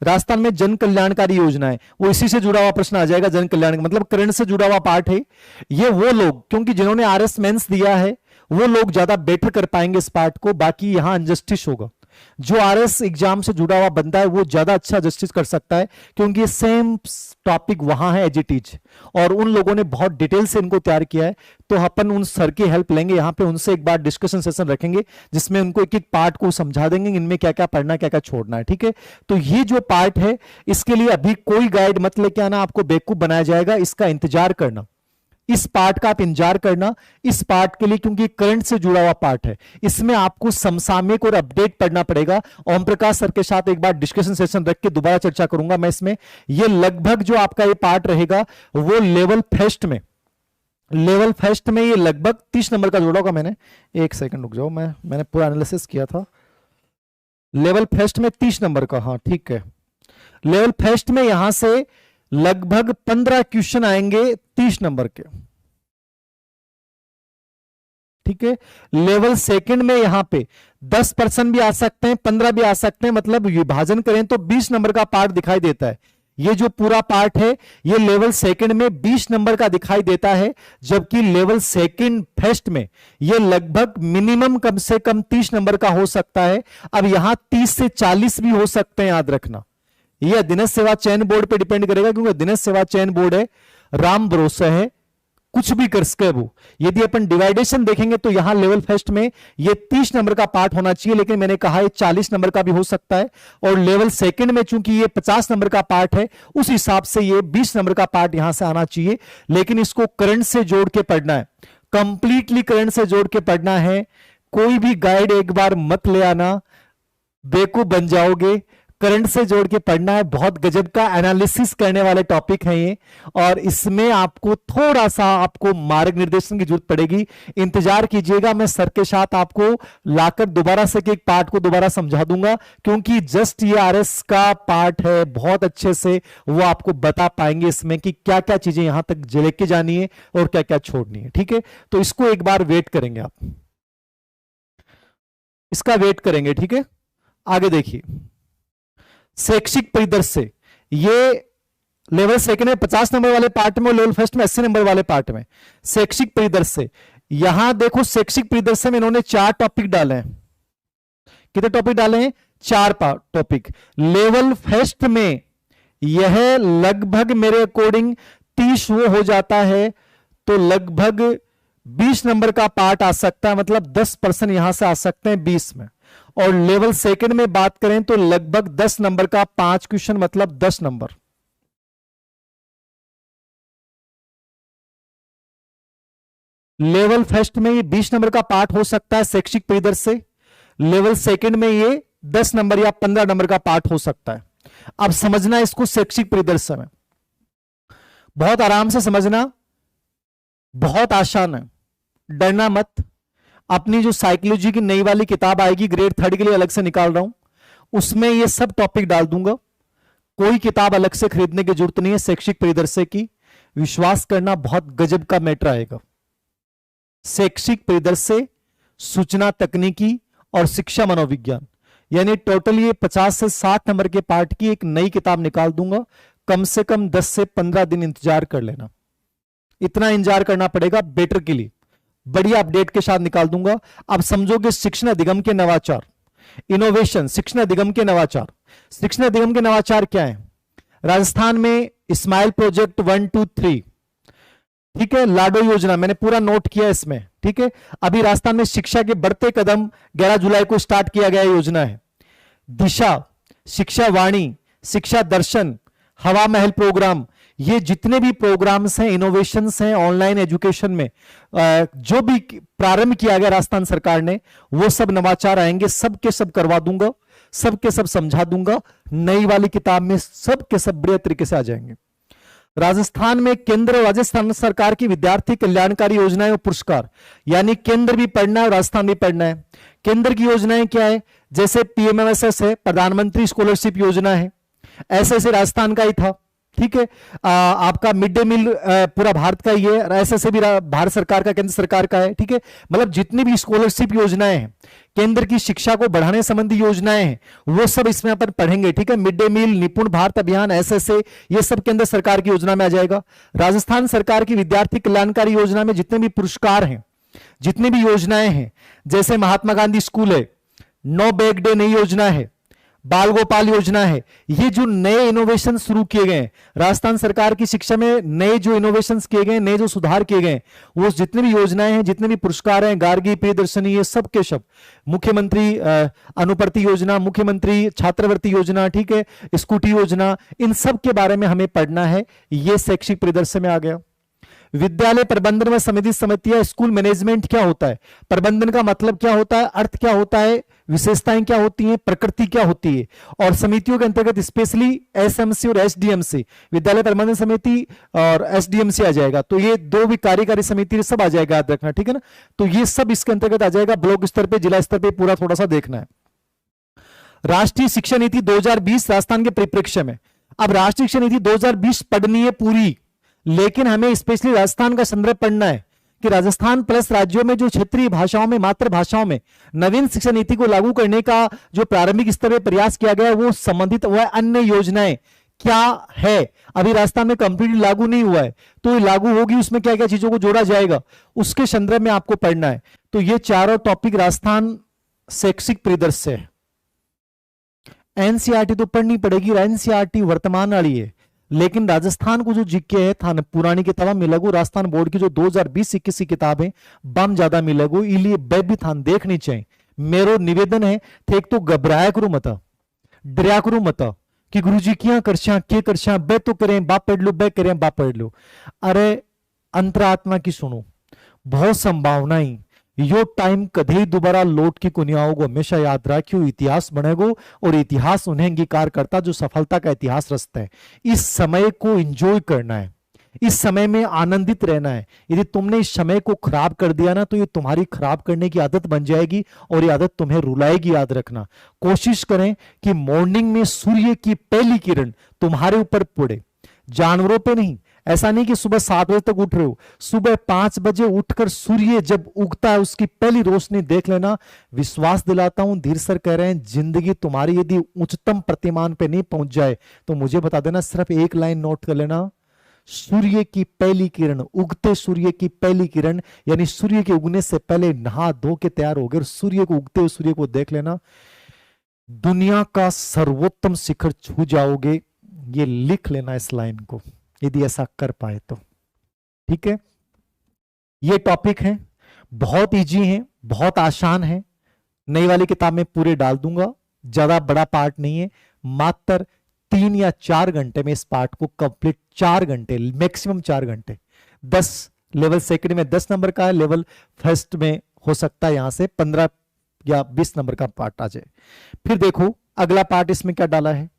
राजस्थान में जन कल्याणकारी योजनाएं, वो इसी से जुड़ा हुआ प्रश्न आ जाएगा। जन कल्याण मतलब करंट से जुड़ा हुआ पार्ट है ये। वो लोग क्योंकि जिन्होंने आरएस मेंस दिया है वो लोग ज्यादा बेटर कर पाएंगे इस पार्ट को, बाकी यहां अनजस्टिस होगा। जो आरएस एग्जाम से जुड़ा हुआ बंदा है वो ज्यादा अच्छा जस्टिस कर सकता है, क्योंकि सेम टॉपिक वहां है एज इट इज, और उन लोगों ने बहुत डिटेल से इनको तैयार किया है। तो अपन उन सर की हेल्प लेंगे, यहां पे उनसे एक बार डिस्कशन सेशन रखेंगे जिसमें उनको एक एक पार्ट को समझा देंगे, इनमें क्या क्या पढ़ना, क्या क्या छोड़ना है, ठीक है। तो ये जो पार्ट है, इसके लिए अभी कोई गाइड मत लेके आना, आपको बेवकूफ बनाया जाएगा, इसका इंतजार करना, इस पार्ट का आप इंतजार करना इस पार्ट के लिए, क्योंकि करंट से जुड़ा हुआ पार्ट है। इसमें आपको समसामयिक और अपडेट पढ़ना पड़ेगा। ओम प्रकाश सर के साथ एक बार डिस्कशन सेशन रख के दोबारा चर्चा करूंगा मैं इसमें। ये लगभग जो आपका ये पार्ट रहेगा वो लेवल फर्स्ट में ये लगभग 30 नंबर का जोड़ा होगा। मैंने एक सेकंड रुक जाओ, मैंने पूरा एनालिसिस किया था। लेवल फर्स्ट में 30 नंबर का, हाँ ठीक है। लेवल फर्स्ट में यहां से लगभग 15 क्वेश्चन आएंगे 30 नंबर के, ठीक है। लेवल सेकंड में यहां पे 10% भी आ सकते हैं, 15 भी आ सकते हैं, मतलब विभाजन करें तो 20 नंबर का पार्ट दिखाई देता है। ये जो पूरा पार्ट है ये लेवल सेकंड में 20 नंबर का दिखाई देता है, जबकि लेवल सेकंड फर्स्ट में ये लगभग मिनिमम कम से कम 30 नंबर का हो सकता है। अब यहां 30 से 40 भी हो सकते हैं, याद रखना। यह अधीनस्थ सेवा चयन बोर्ड पे डिपेंड करेगा, क्योंकि अधीनस्थ सेवा चयन बोर्ड है, राम भरोसा है, कुछ भी कर सके वो। यदि अपन डिवाइडेशन देखेंगे तो यहां लेवल फर्स्ट में ये 30 नंबर का पार्ट होना चाहिए, लेकिन मैंने कहा ये 40 नंबर का भी हो सकता है। और लेवल सेकंड में चूंकि ये 50 नंबर का पार्ट है, उस हिसाब से ये 20 नंबर का पार्ट यहां से आना चाहिए। लेकिन इसको करंट से जोड़ के पढ़ना है, कंप्लीटली करंट से जोड़ के पढ़ना है। कोई भी गाइड एक बार मत ले आना, बेवकूफ बन जाओगे। करंट से जोड़ के पढ़ना है, बहुत गजब का एनालिसिस करने वाले टॉपिक है ये, और इसमें आपको थोड़ा सा आपको मार्गनिर्देशन की जरूरत पड़ेगी। इंतजार कीजिएगा, मैं सर के साथ आपको लाकर दोबारा से एक पार्ट को दोबारा समझा दूंगा, क्योंकि जस्ट ये आरएस का पार्ट है, बहुत अच्छे से वो आपको बता पाएंगे इसमें कि क्या क्या चीजें यहां तक लेके जानी है और क्या क्या छोड़नी है, ठीक है। तो इसको एक बार वेट करेंगे, आप इसका वेट करेंगे, ठीक है। आगे देखिए, शैक्षिक परिदृश्य, ये लेवल सेकंड में 50 नंबर वाले पार्ट में और लेवल फर्स्ट में 80 नंबर वाले पार्ट में। शैक्षिक परिदृश्य, यहां देखो शैक्षिक परिदृश्य में इन्होंने 4 टॉपिक डाले हैं। कितने टॉपिक डाले हैं? 4 टॉपिक। लेवल फर्स्ट में यह लगभग मेरे अकॉर्डिंग 30 वो हो जाता है, तो लगभग 20 नंबर का पार्ट आ सकता है, मतलब 10% यहां से आ सकते हैं 20 में। और लेवल सेकंड में बात करें तो लगभग 10 नंबर का 5 क्वेश्चन, मतलब 10 नंबर। लेवल फर्स्ट में ये 20 नंबर का पार्ट हो सकता है शैक्षिक परिदृश्य से, लेवल सेकंड में ये 10 नंबर या 15 नंबर का पार्ट हो सकता है। अब समझना इसको शैक्षिक परिदृश्य में, बहुत आराम से समझना, बहुत आसान है, डरना मत। अपनी जो साइकोलॉजी की नई वाली किताब आएगी ग्रेड 3 के लिए, अलग से निकाल रहा हूं, उसमें ये सब टॉपिक डाल दूंगा। कोई किताब अलग से खरीदने की जरूरत नहीं है शैक्षिक परिदृश्य की। विश्वास करना, बहुत गजब का मैटर आएगा। शैक्षिक परिदृश्य, सूचना तकनीकी और शिक्षा मनोविज्ञान, यानी टोटल ये 50 से 60 नंबर के पार्ट की एक नई किताब निकाल दूंगा। कम से कम 10 से 15 दिन इंतजार कर लेना, इतना इंतजार करना पड़ेगा बेटर के लिए। बढ़िया अपडेट के साथ निकाल दूंगा। अब समझोगे शिक्षण अधिगम के नवाचार, इनोवेशन, शिक्षण अधिगम के नवाचार। शिक्षण अधिगम के नवाचार क्या है? राजस्थान में स्माइल प्रोजेक्ट 1 2 3, ठीक है, लाडो योजना, मैंने पूरा नोट किया इसमें, ठीक है। अभी राजस्थान में शिक्षा के बढ़ते कदम 11 जुलाई को स्टार्ट किया गया योजना है। दिशा, शिक्षा वाणी, शिक्षा दर्शन, हवा महल प्रोग्राम, ये जितने भी प्रोग्राम्स हैं, इनोवेशंस हैं ऑनलाइन एजुकेशन में, जो भी प्रारंभ किया गया राजस्थान सरकार ने, वो सब नवाचार आएंगे, सब के सब करवा दूंगा, सब के सब समझा दूंगा। नई वाली किताब में सब के सब बढ़िया तरीके से आ जाएंगे। राजस्थान में केंद्र और राजस्थान सरकार की विद्यार्थी कल्याणकारी योजनाएं और पुरस्कार, यानी केंद्र भी पढ़ना है और राजस्थान भी पढ़ना है। केंद्र की योजनाएं क्या है? जैसे पीएमएसएस है, प्रधानमंत्री स्कॉलरशिप योजना है, ऐसे राजस्थान का ही था, ठीक है। आपका मिड डे मील पूरा भारत का ही है, ऐसे भी भारत सरकार का, केंद्र सरकार का है, ठीक है। मतलब जितनी भी स्कॉलरशिप योजनाएं हैं, केंद्र की शिक्षा को बढ़ाने संबंधी योजनाएं हैं, वो सब इसमें अपन पढ़ेंगे, ठीक है। मिड डे मील, निपुण भारत अभियान, ऐसे ये सब केंद्र सरकार की योजना में आ जाएगा। राजस्थान सरकार की विद्यार्थी कल्याणकारी योजना में जितने भी पुरस्कार हैं, जितनी भी योजनाएं हैं, जैसे महात्मा गांधी स्कूल है, नो बैग डे नई योजना है, बाल गोपाल योजना है, ये जो नए इनोवेशन शुरू किए गए, राजस्थान सरकार की शिक्षा में नए जो इनोवेशन किए गए, नए जो सुधार किए गए, वो जितने भी योजनाएं हैं, जितने भी पुरस्कार हैं, गार्गी, प्रियदर्शनी, ये सब के सब, मुख्यमंत्री अनुप्रति योजना, मुख्यमंत्री छात्रवृत्ति योजना, ठीक है, स्कूटी योजना, इन सब के बारे में हमें पढ़ना है। ये शैक्षिक परिदृश्य में आ गया। विद्यालय प्रबंधन व समिति समितियां, स्कूल मैनेजमेंट क्या होता है, प्रबंधन का मतलब क्या होता है, अर्थ क्या होता है, विशेषताएं क्या होती हैं, प्रकृति क्या होती है। और समितियों के अंतर्गत स्पेशली एसएमसी और एसडीएमसी, विद्यालय प्रबंधन समिति और एसडीएमसी आ जाएगा। तो ये दो भी कार्यकारी समिति सब आ जाएगा, याद रखना, ठीक है ना। तो ये सब इसके अंतर्गत आ जाएगा। ब्लॉक स्तर पे, जिला स्तर पे पूरा थोड़ा सा देखना है। राष्ट्रीय शिक्षा नीति 2020 राजस्थान के परिप्रेक्ष्य में, अब राष्ट्रीय शिक्षा नीति 2020 पढ़नी है पूरी, लेकिन हमें स्पेशली राजस्थान का संदर्भ पढ़ना है कि राजस्थान प्लस राज्यों में जो क्षेत्रीय भाषाओं में, मातृभाषाओं में नवीन शिक्षा नीति को लागू करने का जो प्रारंभिक स्तर पर प्रयास किया गया, वो संबंधित वह अन्य योजनाएं क्या है। अभी राजस्थान में कंप्लीटली लागू नहीं हुआ है, तो लागू होगी, उसमें क्या क्या चीजों को जोड़ा जाएगा, उसके संदर्भ में आपको पढ़ना है। तो ये चारों टॉपिक राजस्थान शैक्षिक परिदृश्य है। एनसीईआरटी तो पढ़नी पड़ेगी, एनसीईआरटी वर्तमान वाली है, लेकिन राजस्थान को जो जीके है थान पुरानी किताबें मिलेगो, राजस्थान बोर्ड की जो 2020-21 की किताबें बम ज्यादा मिलेगो, इलिए बे भी थान देखनी चाहिए। मेरो निवेदन है थे, एक तो घबराया करो मत, डरिया करो मत कि गुरुजी क्या करशा के करशा, बे तो करें बाप पढ़ लो, बे करें बाप पढ़ लो। अरे अंतरात्मा की सुनो, बहुत संभावनाएं, यो टाइम कभी दोबारा लौट के को नहीं आओगे, हमेशा याद रखियो, इतिहास बनेगो और इतिहास उन्हें अंगीकार करता जो सफलता का इतिहास रचता है। इस समय को एंजॉय करना है, इस समय में आनंदित रहना है। यदि तुमने इस समय को खराब कर दिया ना, तो ये तुम्हारी खराब करने की आदत बन जाएगी और ये आदत तुम्हें रुलाएगी। याद रखना, कोशिश करें कि मॉर्निंग में सूर्य की पहली किरण तुम्हारे ऊपर पड़े, जानवरों पे नहीं। ऐसा नहीं कि सुबह 7 बजे तक उठ रहे हो, सुबह 5 बजे उठकर सूर्य जब उगता है उसकी पहली रोशनी देख लेना। विश्वास दिलाता हूं, धीर सर कह रहे हैं, जिंदगी तुम्हारी यदि उच्चतम प्रतिमान पे नहीं पहुंच जाए तो मुझे बता देना, सिर्फ एक लाइन नोट कर लेना, सूर्य की पहली किरण, उगते सूर्य की पहली किरण, यानी सूर्य के उगने से पहले नहा धो के तैयार हो गए और सूर्य को उगते हुए सूर्य को देख लेना, दुनिया का सर्वोत्तम शिखर छू जाओगे। ये लिख लेना इस लाइन को, यदि ऐसा कर पाए तो, ठीक है। ये टॉपिक है, बहुत इजी है, बहुत आसान है। नई वाली किताब में पूरे डाल दूंगा, ज्यादा बड़ा पार्ट नहीं है। मात्र 3 या 4 घंटे में इस पार्ट को कंप्लीट, 4 घंटे मैक्सिमम 4 घंटे। 10 लेवल सेकंड में 10 नंबर का है, लेवल फर्स्ट में हो सकता है यहां से 15 या 20 नंबर का पार्ट आ जाए। फिर देखो अगला पार्ट इसमें क्या डाला है,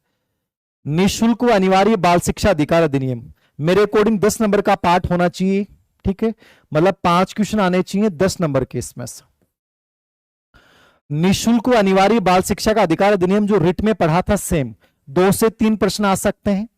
निःशुल्क व अनिवार्य बाल शिक्षा अधिकार अधिनियम। मेरे अकॉर्डिंग 10 नंबर का पार्ट होना चाहिए, ठीक है, मतलब 5 क्वेश्चन आने चाहिए 10 नंबर के इसमें से। निःशुल्क व अनिवार्य बाल शिक्षा का अधिकार अधिनियम जो रिट में पढ़ा था सेम, 2 से 3 प्रश्न आ सकते हैं।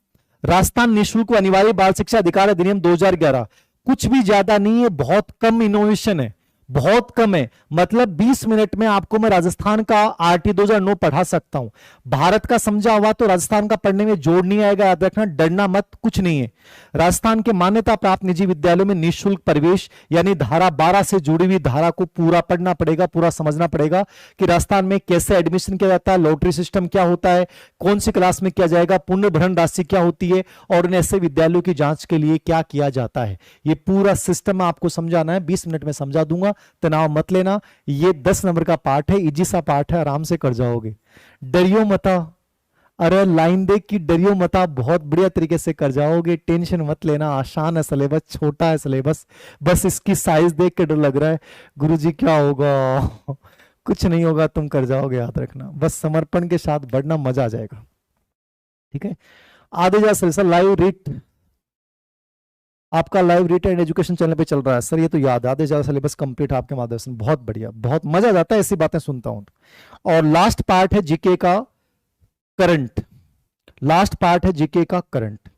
राजस्थान निःशुल्क व अनिवार्य बाल शिक्षा अधिकार अधिनियम 2011, कुछ भी ज्यादा नहीं है, बहुत कम इनोवेशन है, बहुत कम है। मतलब 20 मिनट में आपको मैं राजस्थान का आरटी 2009 पढ़ा सकता हूं। भारत का समझा हुआ तो राजस्थान का पढ़ने में जोड़ नहीं आएगा, याद रखना, डरना मत, कुछ नहीं है। राजस्थान के मान्यता प्राप्त निजी विद्यालयों में निःशुल्क प्रवेश यानी धारा 12 से जुड़ी हुई धारा को पूरा पढ़ना पड़ेगा, पूरा समझना पड़ेगा कि राजस्थान में कैसे एडमिशन किया जाता है, लॉटरी सिस्टम क्या होता है, कौन सी क्लास में किया जाएगा, पुण्य भरण राशि क्या होती है, और इन ऐसे विद्यालयों की जांच के लिए क्या किया जाता है। ये पूरा सिस्टम आपको समझाना है, 20 मिनट में समझा दूंगा, तनाव मत लेना। ये 10 नंबर का पार्ट है, इजी सा पार्ट है, आराम से कर जाओगे, डरियो मता। अरे लाइन देख की डरियो मता, बहुत बढ़िया तरीके से कर जाओगे, टेंशन मत लेना, आसान है सिलेबस, छोटा है सिलेबस, बस इसकी साइज देख के डर लग रहा है गुरुजी क्या होगा। कुछ नहीं होगा, तुम कर जाओगे, याद रखना, बस समर्पण के साथ बढ़ना, मजा आ जाएगा, ठीक है। आधे जा सर लाइव रीट, आपका live REET and education channel पे चल रहा है सर, ये तो याद, आधे ज्यादा सिलेबस कंप्लीट आपके माध्यम से, बहुत बढ़िया, बहुत मजा आ जाता है ऐसी बातें सुनता हूं। और लास्ट पार्ट है जीके का करंट, लास्ट पार्ट है जीके का करंट।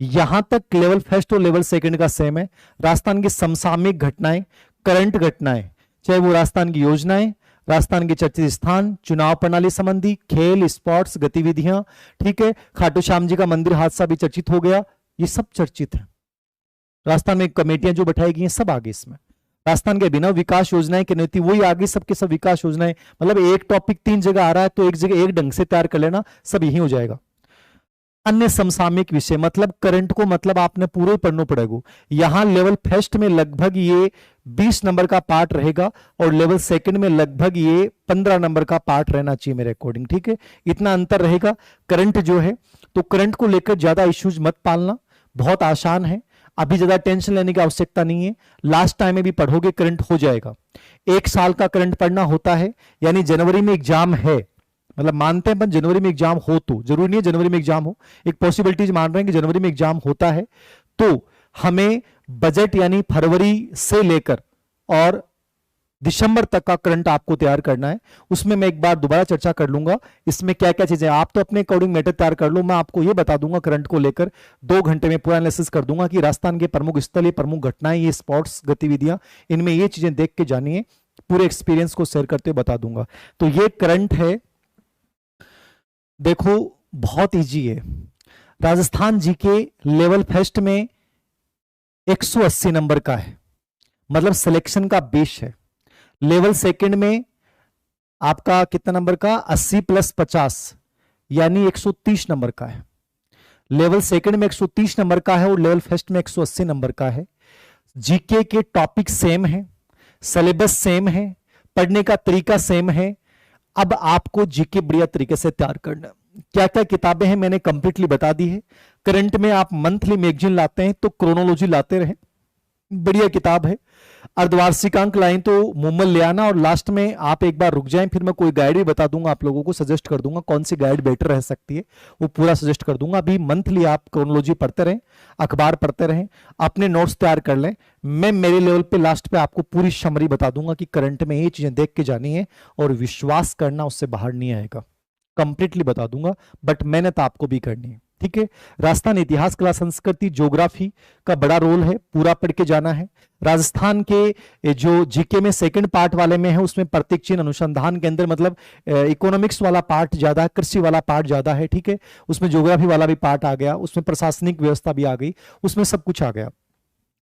यहां तक लेवल फर्स्ट और लेवल सेकंड का सेम है। राजस्थान की समसामयिक घटनाएं, करंट घटनाएं, चाहे वो राजस्थान की योजनाएं, राजस्थान के चर्चित स्थान, चुनाव प्रणाली संबंधी, खेल स्पोर्ट्स गतिविधियां, ठीक है, खाटू श्याम जी का मंदिर हादसा भी चर्चित हो गया, ये सब चर्चित है। राजस्थान में कमेटियां जो बैठाई गई हैं सब आगे इसमें। राजस्थान के बिना विकास योजनाएं की नीति वही आगे, सबके सब विकास योजनाएं, मतलब एक टॉपिक 3 जगह आ रहा है तो एक जगह एक ढंग से तैयार कर लेना, सब यही हो जाएगा। अन्य समसामयिक विषय, मतलब करंट को मतलब आपने पूरे पढ़ना पड़ेगा। यहां लेवल फर्स्ट में लगभग ये 20 नंबर का पार्ट रहेगा और लेवल सेकंड में लगभग ये 15 नंबर का पार्ट रहना चाहिए मेरे अकॉर्डिंग, ठीक है, इतना अंतर रहेगा। करंट जो है, तो करंट को लेकर ज्यादा इश्यूज मत पालना, बहुत आसान है, अभी ज्यादा टेंशन लेने की आवश्यकता नहीं है। लास्ट टाइम में भी पढ़ोगे करंट हो जाएगा। 1 साल का करंट पढ़ना होता है, यानी जनवरी में एग्जाम है, मतलब मानते हैं जनवरी में एग्जाम हो, तो जरूरी नहीं है जनवरी में एग्जाम हो, एक पॉसिबिलिटीज मान रहे हैं कि जनवरी में एग्जाम होता है, तो हमें बजट यानी फरवरी से लेकर और दिसंबर तक का करंट आपको तैयार करना है। उसमें मैं एक बार दोबारा चर्चा कर लूंगा, इसमें क्या क्या चीजें, आप तो अपने अकॉर्डिंग मैटर तैयार कर लो, मैं आपको ये बता दूंगा करंट को लेकर 2 घंटे में पूरा एनालिसिस कर दूंगा कि राजस्थान के प्रमुख स्थल, ये प्रमुख घटनाएं, ये स्पोर्ट्स गतिविधियां, इनमें ये चीजें देख के जानिए, पूरे एक्सपीरियंस को शेयर करते हुए बता दूंगा। तो ये करंट है, देखो बहुत इजी है। राजस्थान जी के लेवल फर्स्ट में 180 नंबर का है, मतलब सिलेक्शन का बेस है। लेवल सेकंड में आपका कितना नंबर का, 80 + 50 यानी 130 नंबर का है। लेवल सेकंड में 130 नंबर का है और लेवल फर्स्ट में 180 नंबर का है। जीके के टॉपिक सेम है, सिलेबस सेम है, पढ़ने का तरीका सेम है। अब आपको जीके बढ़िया तरीके से तैयार करना, क्या क्या किताबें हैं मैंने कंप्लीटली बता दी है। करंट में आप मंथली मैगजीन लाते हैं तो क्रोनोलॉजी लाते रहे, बढ़िया किताब है। अर्धवार्षिकांक लाइन तो मुम्मल ले आना, और लास्ट में आप एक बार रुक जाएं, फिर मैं कोई गाइड भी बता दूंगा आप लोगों को, सजेस्ट कर दूंगा कौन सी गाइड बेटर रह सकती है, वो पूरा सजेस्ट कर दूंगा। अभी मंथली आप क्रोनोलॉजी पढ़ते रहें, अखबार पढ़ते रहें, अपने नोट्स तैयार कर लें। मैं मेरे लेवल पे लास्ट पे आपको पूरी समरी बता दूंगा कि करंट में ये चीजें देख के जानी है, और विश्वास करना उससे बाहर नहीं आएगा, कंप्लीटली बता दूंगा, बट मेहनत आपको भी करनी है, ठीक है। राजस्थान इतिहास, कला, संस्कृति, ज्योग्राफी का बड़ा रोल है, पूरा पढ़ के जाना है। राजस्थान के जो जीके में सेकंड पार्ट वाले में है, उसमें प्रतीक चिन्ह अनुसंधान के अंदर, मतलब इकोनॉमिक्स वाला पार्ट ज्यादा है, कृषि वाला पार्ट ज्यादा है, ठीक है। उसमें ज्योग्राफी वाला भी पार्ट आ गया, उसमें प्रशासनिक व्यवस्था भी आ गई, उसमें सब कुछ आ गया।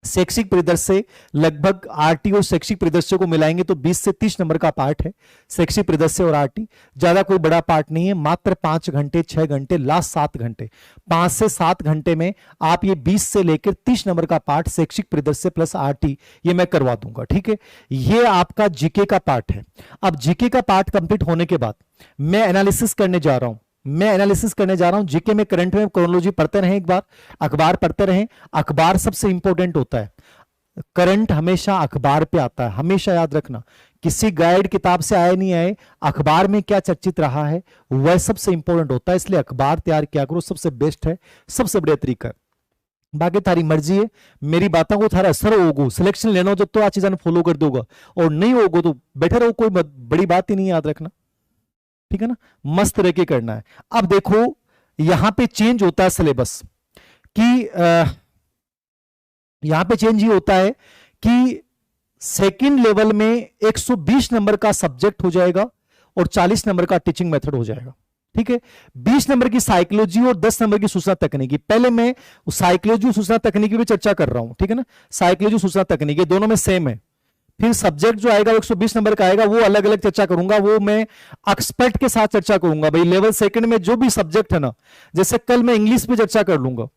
शैक्षिक परिदृश्य लगभग आरटी और शैक्षिक परिदृश्य को मिलाएंगे तो 20 से 30 नंबर का पार्ट है शैक्षिक परिदृश्य और आरटी। ज्यादा कोई बड़ा पार्ट नहीं है, मात्र 5 घंटे 6 घंटे लास्ट 7 घंटे, 5 से 7 घंटे में आप ये 20 से लेकर 30 नंबर का पार्ट शैक्षिक परिदृश्य प्लस आरटी ये मैं करवा दूंगा। ठीक है, ये आपका जीके का पार्ट है। अब जीके का पार्ट कंप्लीट होने के बाद मैं एनालिसिस करने जा रहा हूं। जीके में करंट में क्रोनोलॉजी पढ़ते रहें, एक बार अखबार पढ़ते रहें। अखबार सबसे इंपॉर्टेंट होता है, करंट हमेशा अखबार पे आता है, हमेशा याद रखना। किसी गाइड किताब से आए नहीं आए, अखबार में क्या चर्चित रहा है वह सबसे इंपॉर्टेंट होता है। इसलिए अखबार तैयार किया करो, सबसे बेस्ट है, सबसे बढ़िया तरीका है। बाकी थारी मर्जी है, मेरी बातों को थारा असर होगो, सिलेक्शन लेना हो जब तो आ चीज़ फॉलो कर दोगा, और नहीं होगो तो बैठे रहो, कोई बड़ी बात ही नहीं, याद रखना। ठीक है ना, मस्त रह के करना है। अब देखो यहां पे चेंज होता है सिलेबस कि यहां पे चेंज ये होता है कि सेकंड लेवल में 120 नंबर का सब्जेक्ट हो जाएगा और 40 नंबर का टीचिंग मेथड हो जाएगा। ठीक है, 20 नंबर की साइकोलॉजी और 10 नंबर की सूचना तकनीकी। पहले मैं साइकोलॉजी सूचना तकनीकी पे चर्चा कर रहा हूं, ठीक है ना, साइकोलॉजी सूचना तकनीकी दोनों में सेम है। फिर सब्जेक्ट जो आएगा 120 नंबर का आएगा, वो अलग अलग चर्चा करूंगा, वो मैं एक्सपर्ट के साथ चर्चा करूंगा। भाई लेवल सेकंड में जो भी सब्जेक्ट है ना, जैसे कल मैं इंग्लिश पे चर्चा कर लूंगा,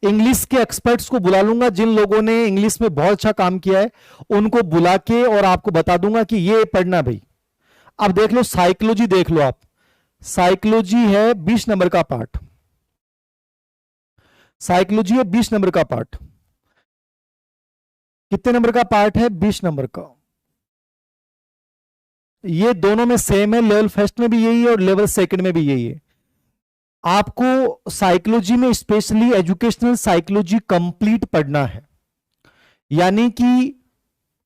इंग्लिश के एक्सपर्ट्स को बुला लूंगा, जिन लोगों ने इंग्लिश में बहुत अच्छा काम किया है उनको बुला के और आपको बता दूंगा कि ये पढ़ना भाई। अब देख लो साइकोलॉजी, देख लो आप, साइकोलॉजी है 20 नंबर का पार्ट, साइकोलॉजी है 20 नंबर का पार्ट। कितने नंबर का पार्ट है? 20 नंबर का। ये दोनों में सेम है, लेवल फर्स्ट में भी यही है और लेवल सेकंड में भी यही है। आपको साइकोलॉजी में स्पेशली एजुकेशनल साइकोलॉजी कंप्लीट पढ़ना है, यानी कि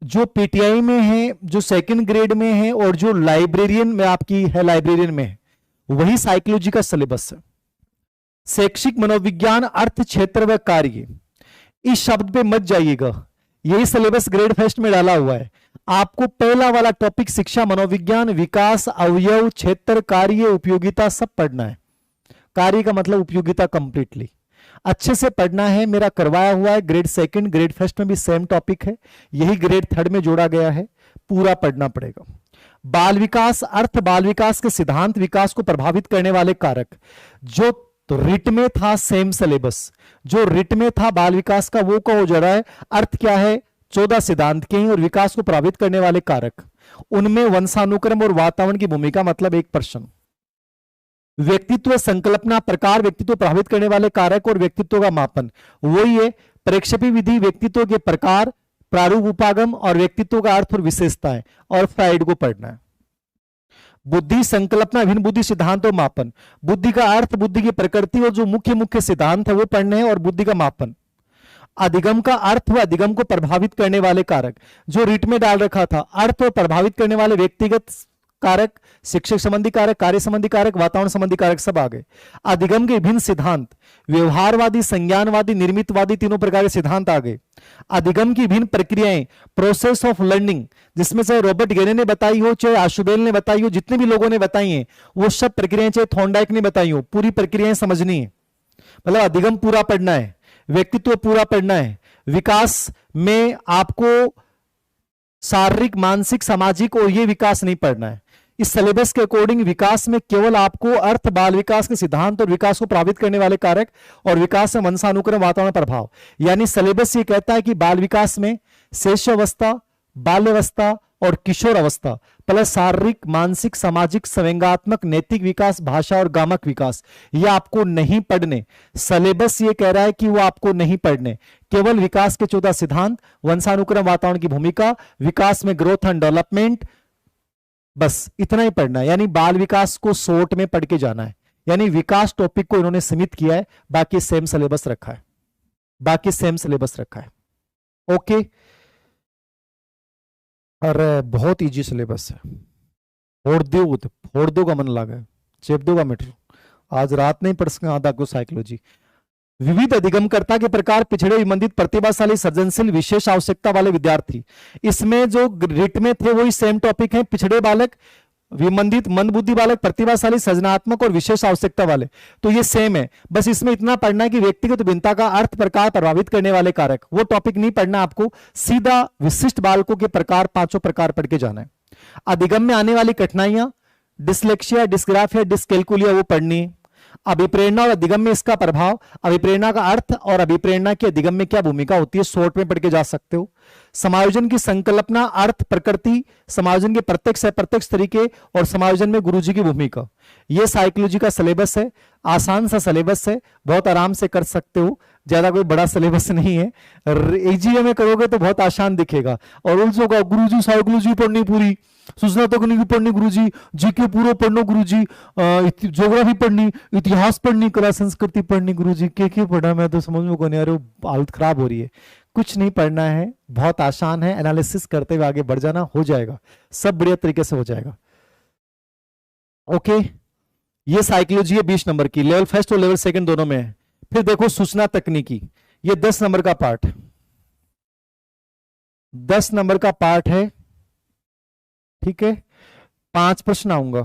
जो पीटीआई में है, जो सेकंड ग्रेड में है और जो लाइब्रेरियन में आपकी है, लाइब्रेरियन में है, वही साइकोलॉजी का सिलेबस है। शैक्षिक मनोविज्ञान, अर्थ, क्षेत्र व कार्य, इस शब्द पे मत जाइएगा, यही सिलेबस ग्रेड फर्स्ट में डाला हुआ है। आपको पहला वाला टॉपिक शिक्षा, मनोविज्ञान, विकास, अवयव, क्षेत्र, कार्य, उपयोगिता सब पढ़ना है। कार्य का मतलब उपयोगिता कंप्लीटली अच्छे से पढ़ना है, मेरा करवाया हुआ है। ग्रेड सेकंड, ग्रेड फर्स्ट में भी सेम टॉपिक है, यही ग्रेड थर्ड में जोड़ा गया है, पूरा पढ़ना पड़ेगा। बाल विकास, अर्थ, बाल विकास के सिद्धांत, विकास को प्रभावित करने वाले कारक, जो तो रिट में था सेम सिलेबस, जो रिट में था बाल विकास का वो का हो जा रहा है। अर्थ क्या है? 14 सिद्धांत के हैं और विकास को प्रभावित करने वाले कारक, उनमें वंशानुक्रम और वातावरण की भूमिका, मतलब एक प्रश्न। व्यक्तित्व संकल्पना, प्रकार, व्यक्तित्व प्रभावित करने वाले कारक और व्यक्तित्व का मापन, वही है प्रेक्षेपी विधि, व्यक्तित्व के प्रकार, प्रारूप, उपागम और व्यक्तित्व का अर्थ और विशेषताएं, और फ्राइड को पढ़ना है। बुद्धि संकल्पना, भिन्न बुद्धि सिद्धांत और मापन, बुद्धि का अर्थ, बुद्धि की प्रकृति और जो मुख्य मुख्य सिद्धांत है वो पढ़ने हैं, और बुद्धि का मापन। अधिगम का अर्थ व अधिगम को प्रभावित करने वाले कारक, जो रिट में डाल रखा था, अर्थ और प्रभावित करने वाले व्यक्तिगत कारक, शिक्षक संबंधी कारक, कार्य संबंधी कारक, वातावरण संबंधी कारक सब आ गए। अधिगम के विभिन्न सिद्धांत, व्यवहारवादी, संज्ञानवादी, निर्मितवादी, तीनों प्रकार के सिद्धांत आ गए। अधिगम की विभिन्न प्रक्रियाएं, प्रोसेस ऑफ लर्निंग, जिसमें चाहे रॉबर्ट गेने ने बताई हो, चाहे आशुबेल ने बताई हो, जितने भी लोगों ने बताई हैं वो सब प्रक्रियाएं, चाहे थॉर्नडाइक ने बताई हो, पूरी प्रक्रियाएं समझनी है। मतलब अधिगम पूरा पढ़ना है, व्यक्तित्व पूरा पढ़ना है, विकास में आपको शारीरिक, मानसिक, सामाजिक और ये विकास नहीं पढ़ना है। इस सिलेबस के अकॉर्डिंग विकास में केवल आपको अर्थ, बाल विकास के सिद्धांत और विकास को प्रभावित करने वाले कारक, और विकास में वंशानुक्रम, वातावरण प्रभाव, यानी सिलेबस ये कहता है कि बाल विकास में शैशवावस्था, बाल्यावस्था और किशोर अवस्था प्लस शारीरिक, मानसिक, सामाजिक, संवेगात्मक, नैतिक विकास, भाषा और गामक विकास, ये आपको नहीं पढ़ने। सिलेबस ये कह रहा है कि वो आपको नहीं पढ़ने, केवल विकास के 14 सिद्धांत, वंशानुक्रम, वातावरण की भूमिका, विकास में ग्रोथ एंड डेवलपमेंट, बस इतना ही पढ़ना है। यानी बाल विकास को शॉर्ट में पढ़ के जाना है, यानी विकास टॉपिक को इन्होंने सीमित किया है, बाकी सेम सिलेबस रखा है, बाकी सेम सिलेबस रखा है। ओके, अरे बहुत इजी सिलेबस है, फोड़ दो का मन लगा, चेप दो का मीटर, आज रात नहीं पढ़ सके आधा को साइकोलॉजी। विविध अधिगमकर्ता के प्रकार, पिछड़े, विमंदित, प्रतिभाशाली, सृजनशील, विशेष आवश्यकता वाले विद्यार्थी, इसमें जो रिट में थे वही सेम टॉपिक है। पिछड़े बालक, विमंदित, मंदबुद्धि बालक, प्रतिभाशाली, सृजनात्मक और विशेष आवश्यकता वाले। तो ये सेम है, बस इसमें इतना पढ़ना है कि व्यक्तिगत भिन्नता का अर्थ, प्रकार, प्रभावित करने वाले कारक, वो टॉपिक नहीं पढ़ना आपको, सीधा विशिष्ट बालकों के प्रकार, पांचों प्रकार पढ़ के जाना है। अधिगम में आने वाली कठिनाइयां, डिसलेक्सिया, डिस्ग्राफिया, डिसकैलकुलिया, वो पढ़नी है। अभिप्रेरणा और अधिगम में इसका प्रभाव, अभिप्रेरणा का अर्थ और अभिप्रेरणा की अधिगम में क्या भूमिका होती है, शॉर्ट में पढ़ के जा सकते हो। समायोजन की संकल्पना, अर्थ, प्रकृति, समायोजन के प्रत्यक्ष अप्रत्यक्ष तरीके और समायोजन में गुरुजी की भूमिका। यह साइकोलॉजी का सिलेबस है, आसान सा सिलेबस है, बहुत आराम से कर सकते हो, ज्यादा कोई बड़ा सिलेबस नहीं है। एजीए में करोगे तो बहुत आसान दिखेगा, और उल्सो का गुरुजी साइकोलॉजी पढ़नी पूरी, सूचना तकनीकी पढ़नी गुरुजी, जीके पूरा पढ़नो गुरुजी, ज्योग्राफी पढ़नी, इतिहास पढ़नी, कला संस्कृति पढ़नी गुरुजी, के पढ़ा मैं तो समझ में कौन, यार हालत खराब हो रही है। कुछ नहीं पढ़ना है, बहुत आसान है, एनालिसिस करते हुए आगे बढ़ जाना, हो जाएगा, सब बढ़िया तरीके से हो जाएगा। ओके, ये साइकोलॉजी है 20 नंबर की, लेवल फर्स्ट और लेवल सेकंड दोनों में है। फिर देखो सूचना तकनीकी, ये 10 नंबर का पार्ट, 10 नंबर का पार्ट है, ठीक है। 5 प्रश्न आऊंगा,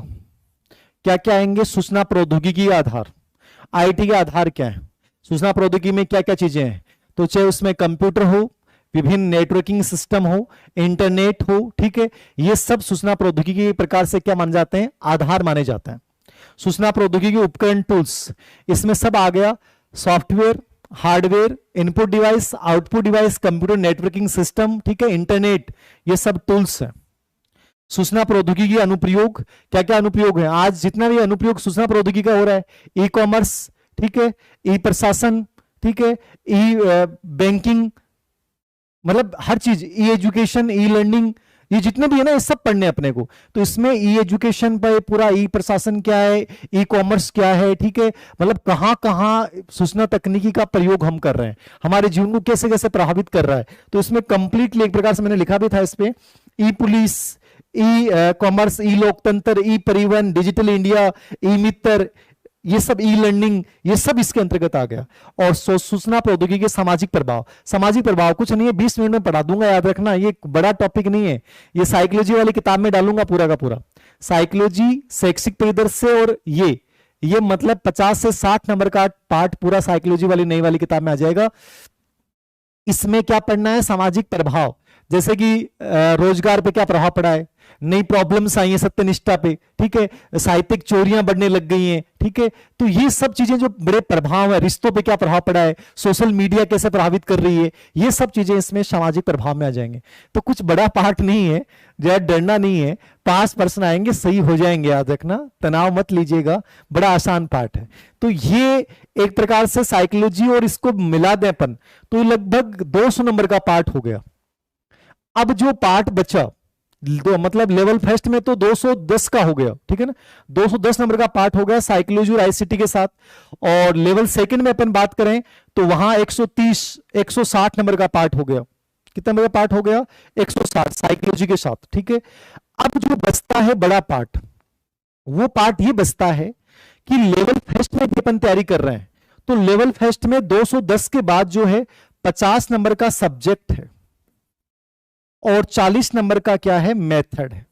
क्या क्या आएंगे, सूचना प्रौद्योगिकी के आधार, आईटी के आधार क्या है, सूचना प्रौद्योगिकी में क्या क्या चीजें हैं, तो चाहे उसमें कंप्यूटर हो, विभिन्न नेटवर्किंग सिस्टम हो, इंटरनेट हो, ठीक है, ये सब सूचना प्रौद्योगिकी के प्रकार से क्या मान जाते हैं, आधार माने जाते हैं। सूचना प्रौद्योगिकी उपकरण, टूल्स, इसमें सब आ गया, software, hardware, input device, output device, computer networking system, ठीक है, इंटरनेट, ये सब टूल्स हैं। सूचना प्रौद्योगिकी अनुप्रयोग, क्या क्या अनुप्रयोग है, आज जितना भी अनुप्रयोग सूचना प्रौद्योगिकी का हो रहा है, ई कॉमर्स, ठीक है, ई प्रशासन, ठीक है, ई बैंकिंग, मतलब हर चीज, ई एजुकेशन, ई लर्निंग, ये जितने भी है ना, ये सब पढ़ने अपने को। तो इसमें ई एजुकेशन पर पूरा, ई प्रशासन क्या है, ई कॉमर्स क्या है, ठीक है, मतलब कहां कहां सूचना तकनीकी का प्रयोग हम कर रहे हैं, हमारे जीवन को कैसे कैसे प्रभावित कर रहा है। तो इसमें कंप्लीटली एक प्रकार से मैंने लिखा भी था इस पे, ई पुलिस, ई कॉमर्स, ई लोकतंत्र, ई परिवहन, डिजिटल इंडिया, ई मित्र, ये सब ई लर्निंग, ये सब इसके अंतर्गत आ गया। और सूचना प्रौद्योगिकी के सामाजिक प्रभाव, सामाजिक प्रभाव कुछ नहीं है, 20 मिनट में पढ़ा दूंगा, याद रखना, ये बड़ा टॉपिक नहीं है, ये साइकोलॉजी वाली किताब में डालूंगा पूरा का पूरा, साइकोलॉजी, शैक्षिक परिदृश्य, और ये मतलब 50 से 60 नंबर का पार्ट पूरा साइकोलॉजी वाली नई वाली किताब में आ जाएगा। इसमें क्या पढ़ना है, सामाजिक प्रभाव, जैसे कि रोजगार पे क्या प्रभाव पड़ा है, नई प्रॉब्लम्स आई हैं सत्यनिष्ठा पे, ठीक है, साहित्यिक चोरियां बढ़ने लग गई हैं, ठीक है, तो ये सब चीजें जो बड़े प्रभाव है, रिश्तों पे क्या प्रभाव पड़ा है, सोशल मीडिया कैसे प्रभावित कर रही है, ये सब चीजें इसमें सामाजिक प्रभाव में आ जाएंगे। तो कुछ बड़ा पार्ट नहीं है, ज्यादा डरना नहीं है, 5 प्रश्न आएंगे, सही हो जाएंगे, याद रखना, तनाव मत लीजिएगा, बड़ा आसान पार्ट है। तो ये एक प्रकार से साइकोलॉजी और इसको मिला दें अपन तो लगभग 200 नंबर का पार्ट हो गया। अब जो पार्ट बचा, मतलब लेवल फर्स्ट में तो 210 का हो गया, ठीक है ना, 210 नंबर का पार्ट हो गया साइकोलॉजी और आईसीटी के साथ। और लेवल सेकंड में अपन बात करें तो वहां 130 160 नंबर का पार्ट हो गया। कितना नंबर का पार्ट हो गया, 160 साइकोलॉजी के साथ, ठीक है। अब जो बचता है बड़ा पार्ट, वो पार्ट ये बचता है कि लेवल फर्स्ट में भी अपन तैयारी कर रहे हैं, तो लेवल फर्स्ट में 210 के बाद जो है 50 नंबर का सब्जेक्ट है और 40 नंबर का क्या है, मेथड है।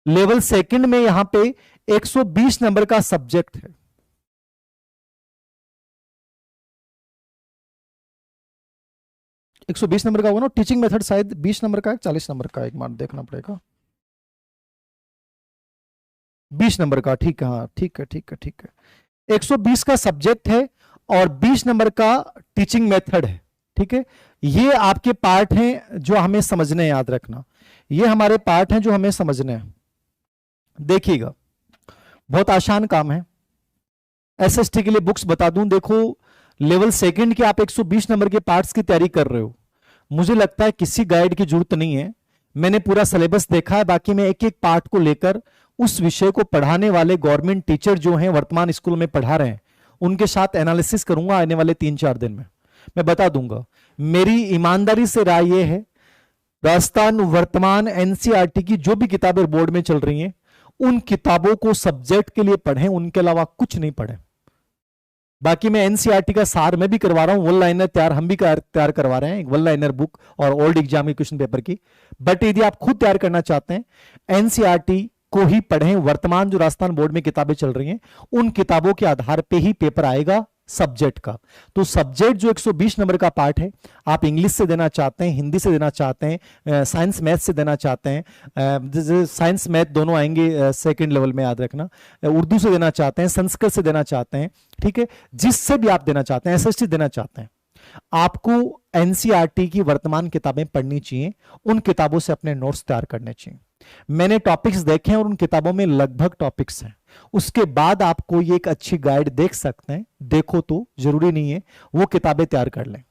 लेवल सेकंड में यहां पे 120 नंबर का सब्जेक्ट है। एक 120 नंबर का होगा ना, टीचिंग मेथड शायद 20 नंबर का है, 40 नंबर का, एक बार देखना पड़ेगा, 20 नंबर का, ठीक है, हाँ ठीक है ठीक है ठीक है। 120 का सब्जेक्ट है और 20 नंबर का टीचिंग मेथड है, ठीक है। ये आपके पार्ट हैं जो हमें समझने हैं, याद रखना, ये हमारे पार्ट हैं जो हमें समझने हैं। देखिएगा, बहुत आसान काम है। एसएसटी के लिए बुक्स बता दूं, देखो लेवल सेकंड के आप 120 नंबर के पार्ट्स की तैयारी कर रहे हो, मुझे लगता है किसी गाइड की जरूरत नहीं है, मैंने पूरा सिलेबस देखा है। बाकी मैं एक एक पार्ट को लेकर उस विषय को पढ़ाने वाले गवर्नमेंट टीचर जो हैं वर्तमान स्कूल में पढ़ा रहे हैं उनके साथ एनालिसिस करूंगा आने वाले 3-4 दिन में, मैं बता दूंगा। मेरी ईमानदारी से राय यह है, राजस्थान वर्तमान एनसीईआरटी की जो भी किताबें बोर्ड में चल रही हैं उन किताबों को सब्जेक्ट के लिए पढ़ें, उनके अलावा कुछ नहीं पढ़ें। बाकी मैं एनसीईआरटी का सार मैं भी करवा रहा हूं, वन लाइनर तैयार हम भी तैयार करवा रहे हैं, एक वन लाइनर बुक और ओल्ड एग्जाम के क्वेश्चन पेपर की। बट यदि आप खुद तैयार करना चाहते हैं, एनसीईआरटी को ही पढ़ें। वर्तमान जो राजस्थान बोर्ड में किताबें चल रही हैं उन किताबों के आधार पे ही पेपर आएगा सब्जेक्ट का। तो सब्जेक्ट जो 120 नंबर का पार्ट है, आप इंग्लिश से देना चाहते हैं, हिंदी से देना चाहते हैं, साइंस मैथ से देना चाहते हैं, साइंस मैथ दोनों आएंगे सेकंड लेवल में, याद रखना, उर्दू से देना चाहते हैं, संस्कृत से देना चाहते हैं, ठीक है, जिससे भी आप देना चाहते हैं, एसएसटी देना चाहते हैं, आपको एनसीईआरटी की वर्तमान किताबें पढ़नी चाहिए, उन किताबों से अपने नोट्स तैयार करने चाहिए। मैंने टॉपिक्स देखे हैं और उन किताबों में लगभग टॉपिक्स हैं, उसके बाद आपको ये एक अच्छी गाइड देख सकते हैं, देखो तो जरूरी नहीं है वो किताबें तैयार कर लें।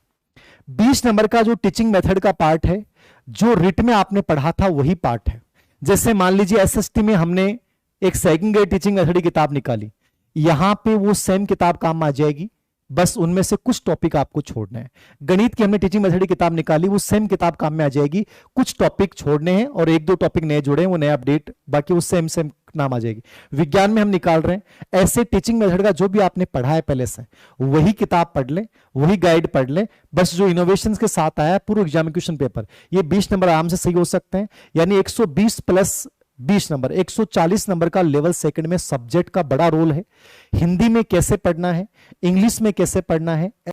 20 नंबर का जो टीचिंग मेथड का पार्ट है, जो रिट में आपने पढ़ा था वही पार्ट है। जैसे मान लीजिए एसएसटी में हमने एक सेकंड ग्रेड टीचिंग मेथड की किताब निकाली, यहां पे वो सेम किताब काम आ जाएगी, बस उनमें से कुछ टॉपिक आपको छोड़ने हैं। गणित की हमने टीचिंग मेथड की किताब निकाली, वो सेम किताब काम में आ जाएगी, कुछ टॉपिक छोड़ने हैं और एक दो टॉपिक नए जुड़े हैं, वो नया अपडेट, बाकी वो सेम सेम नाम आ जाएगी। विज्ञान में हम निकाल रहे हैं, ऐसे टीचिंग मेथड का जो भी आपने पढ़ा है पहले से वही किताब पढ़ ले, वही गाइड पढ़ ले, बस जो इनोवेशंस के साथ आया पूर्व एग्जाम क्वेश्चन पेपर, ये 20 नंबर आराम से सही हो सकते हैं। यानी 120 प्लस 20 नंबर, 140 नंबर का लेवल सेकंड में सब्जेक्ट का बड़ा रोल है। हिंदी में कैसे पढ़ना है, इंग्लिश में कैसे पढ़ना है,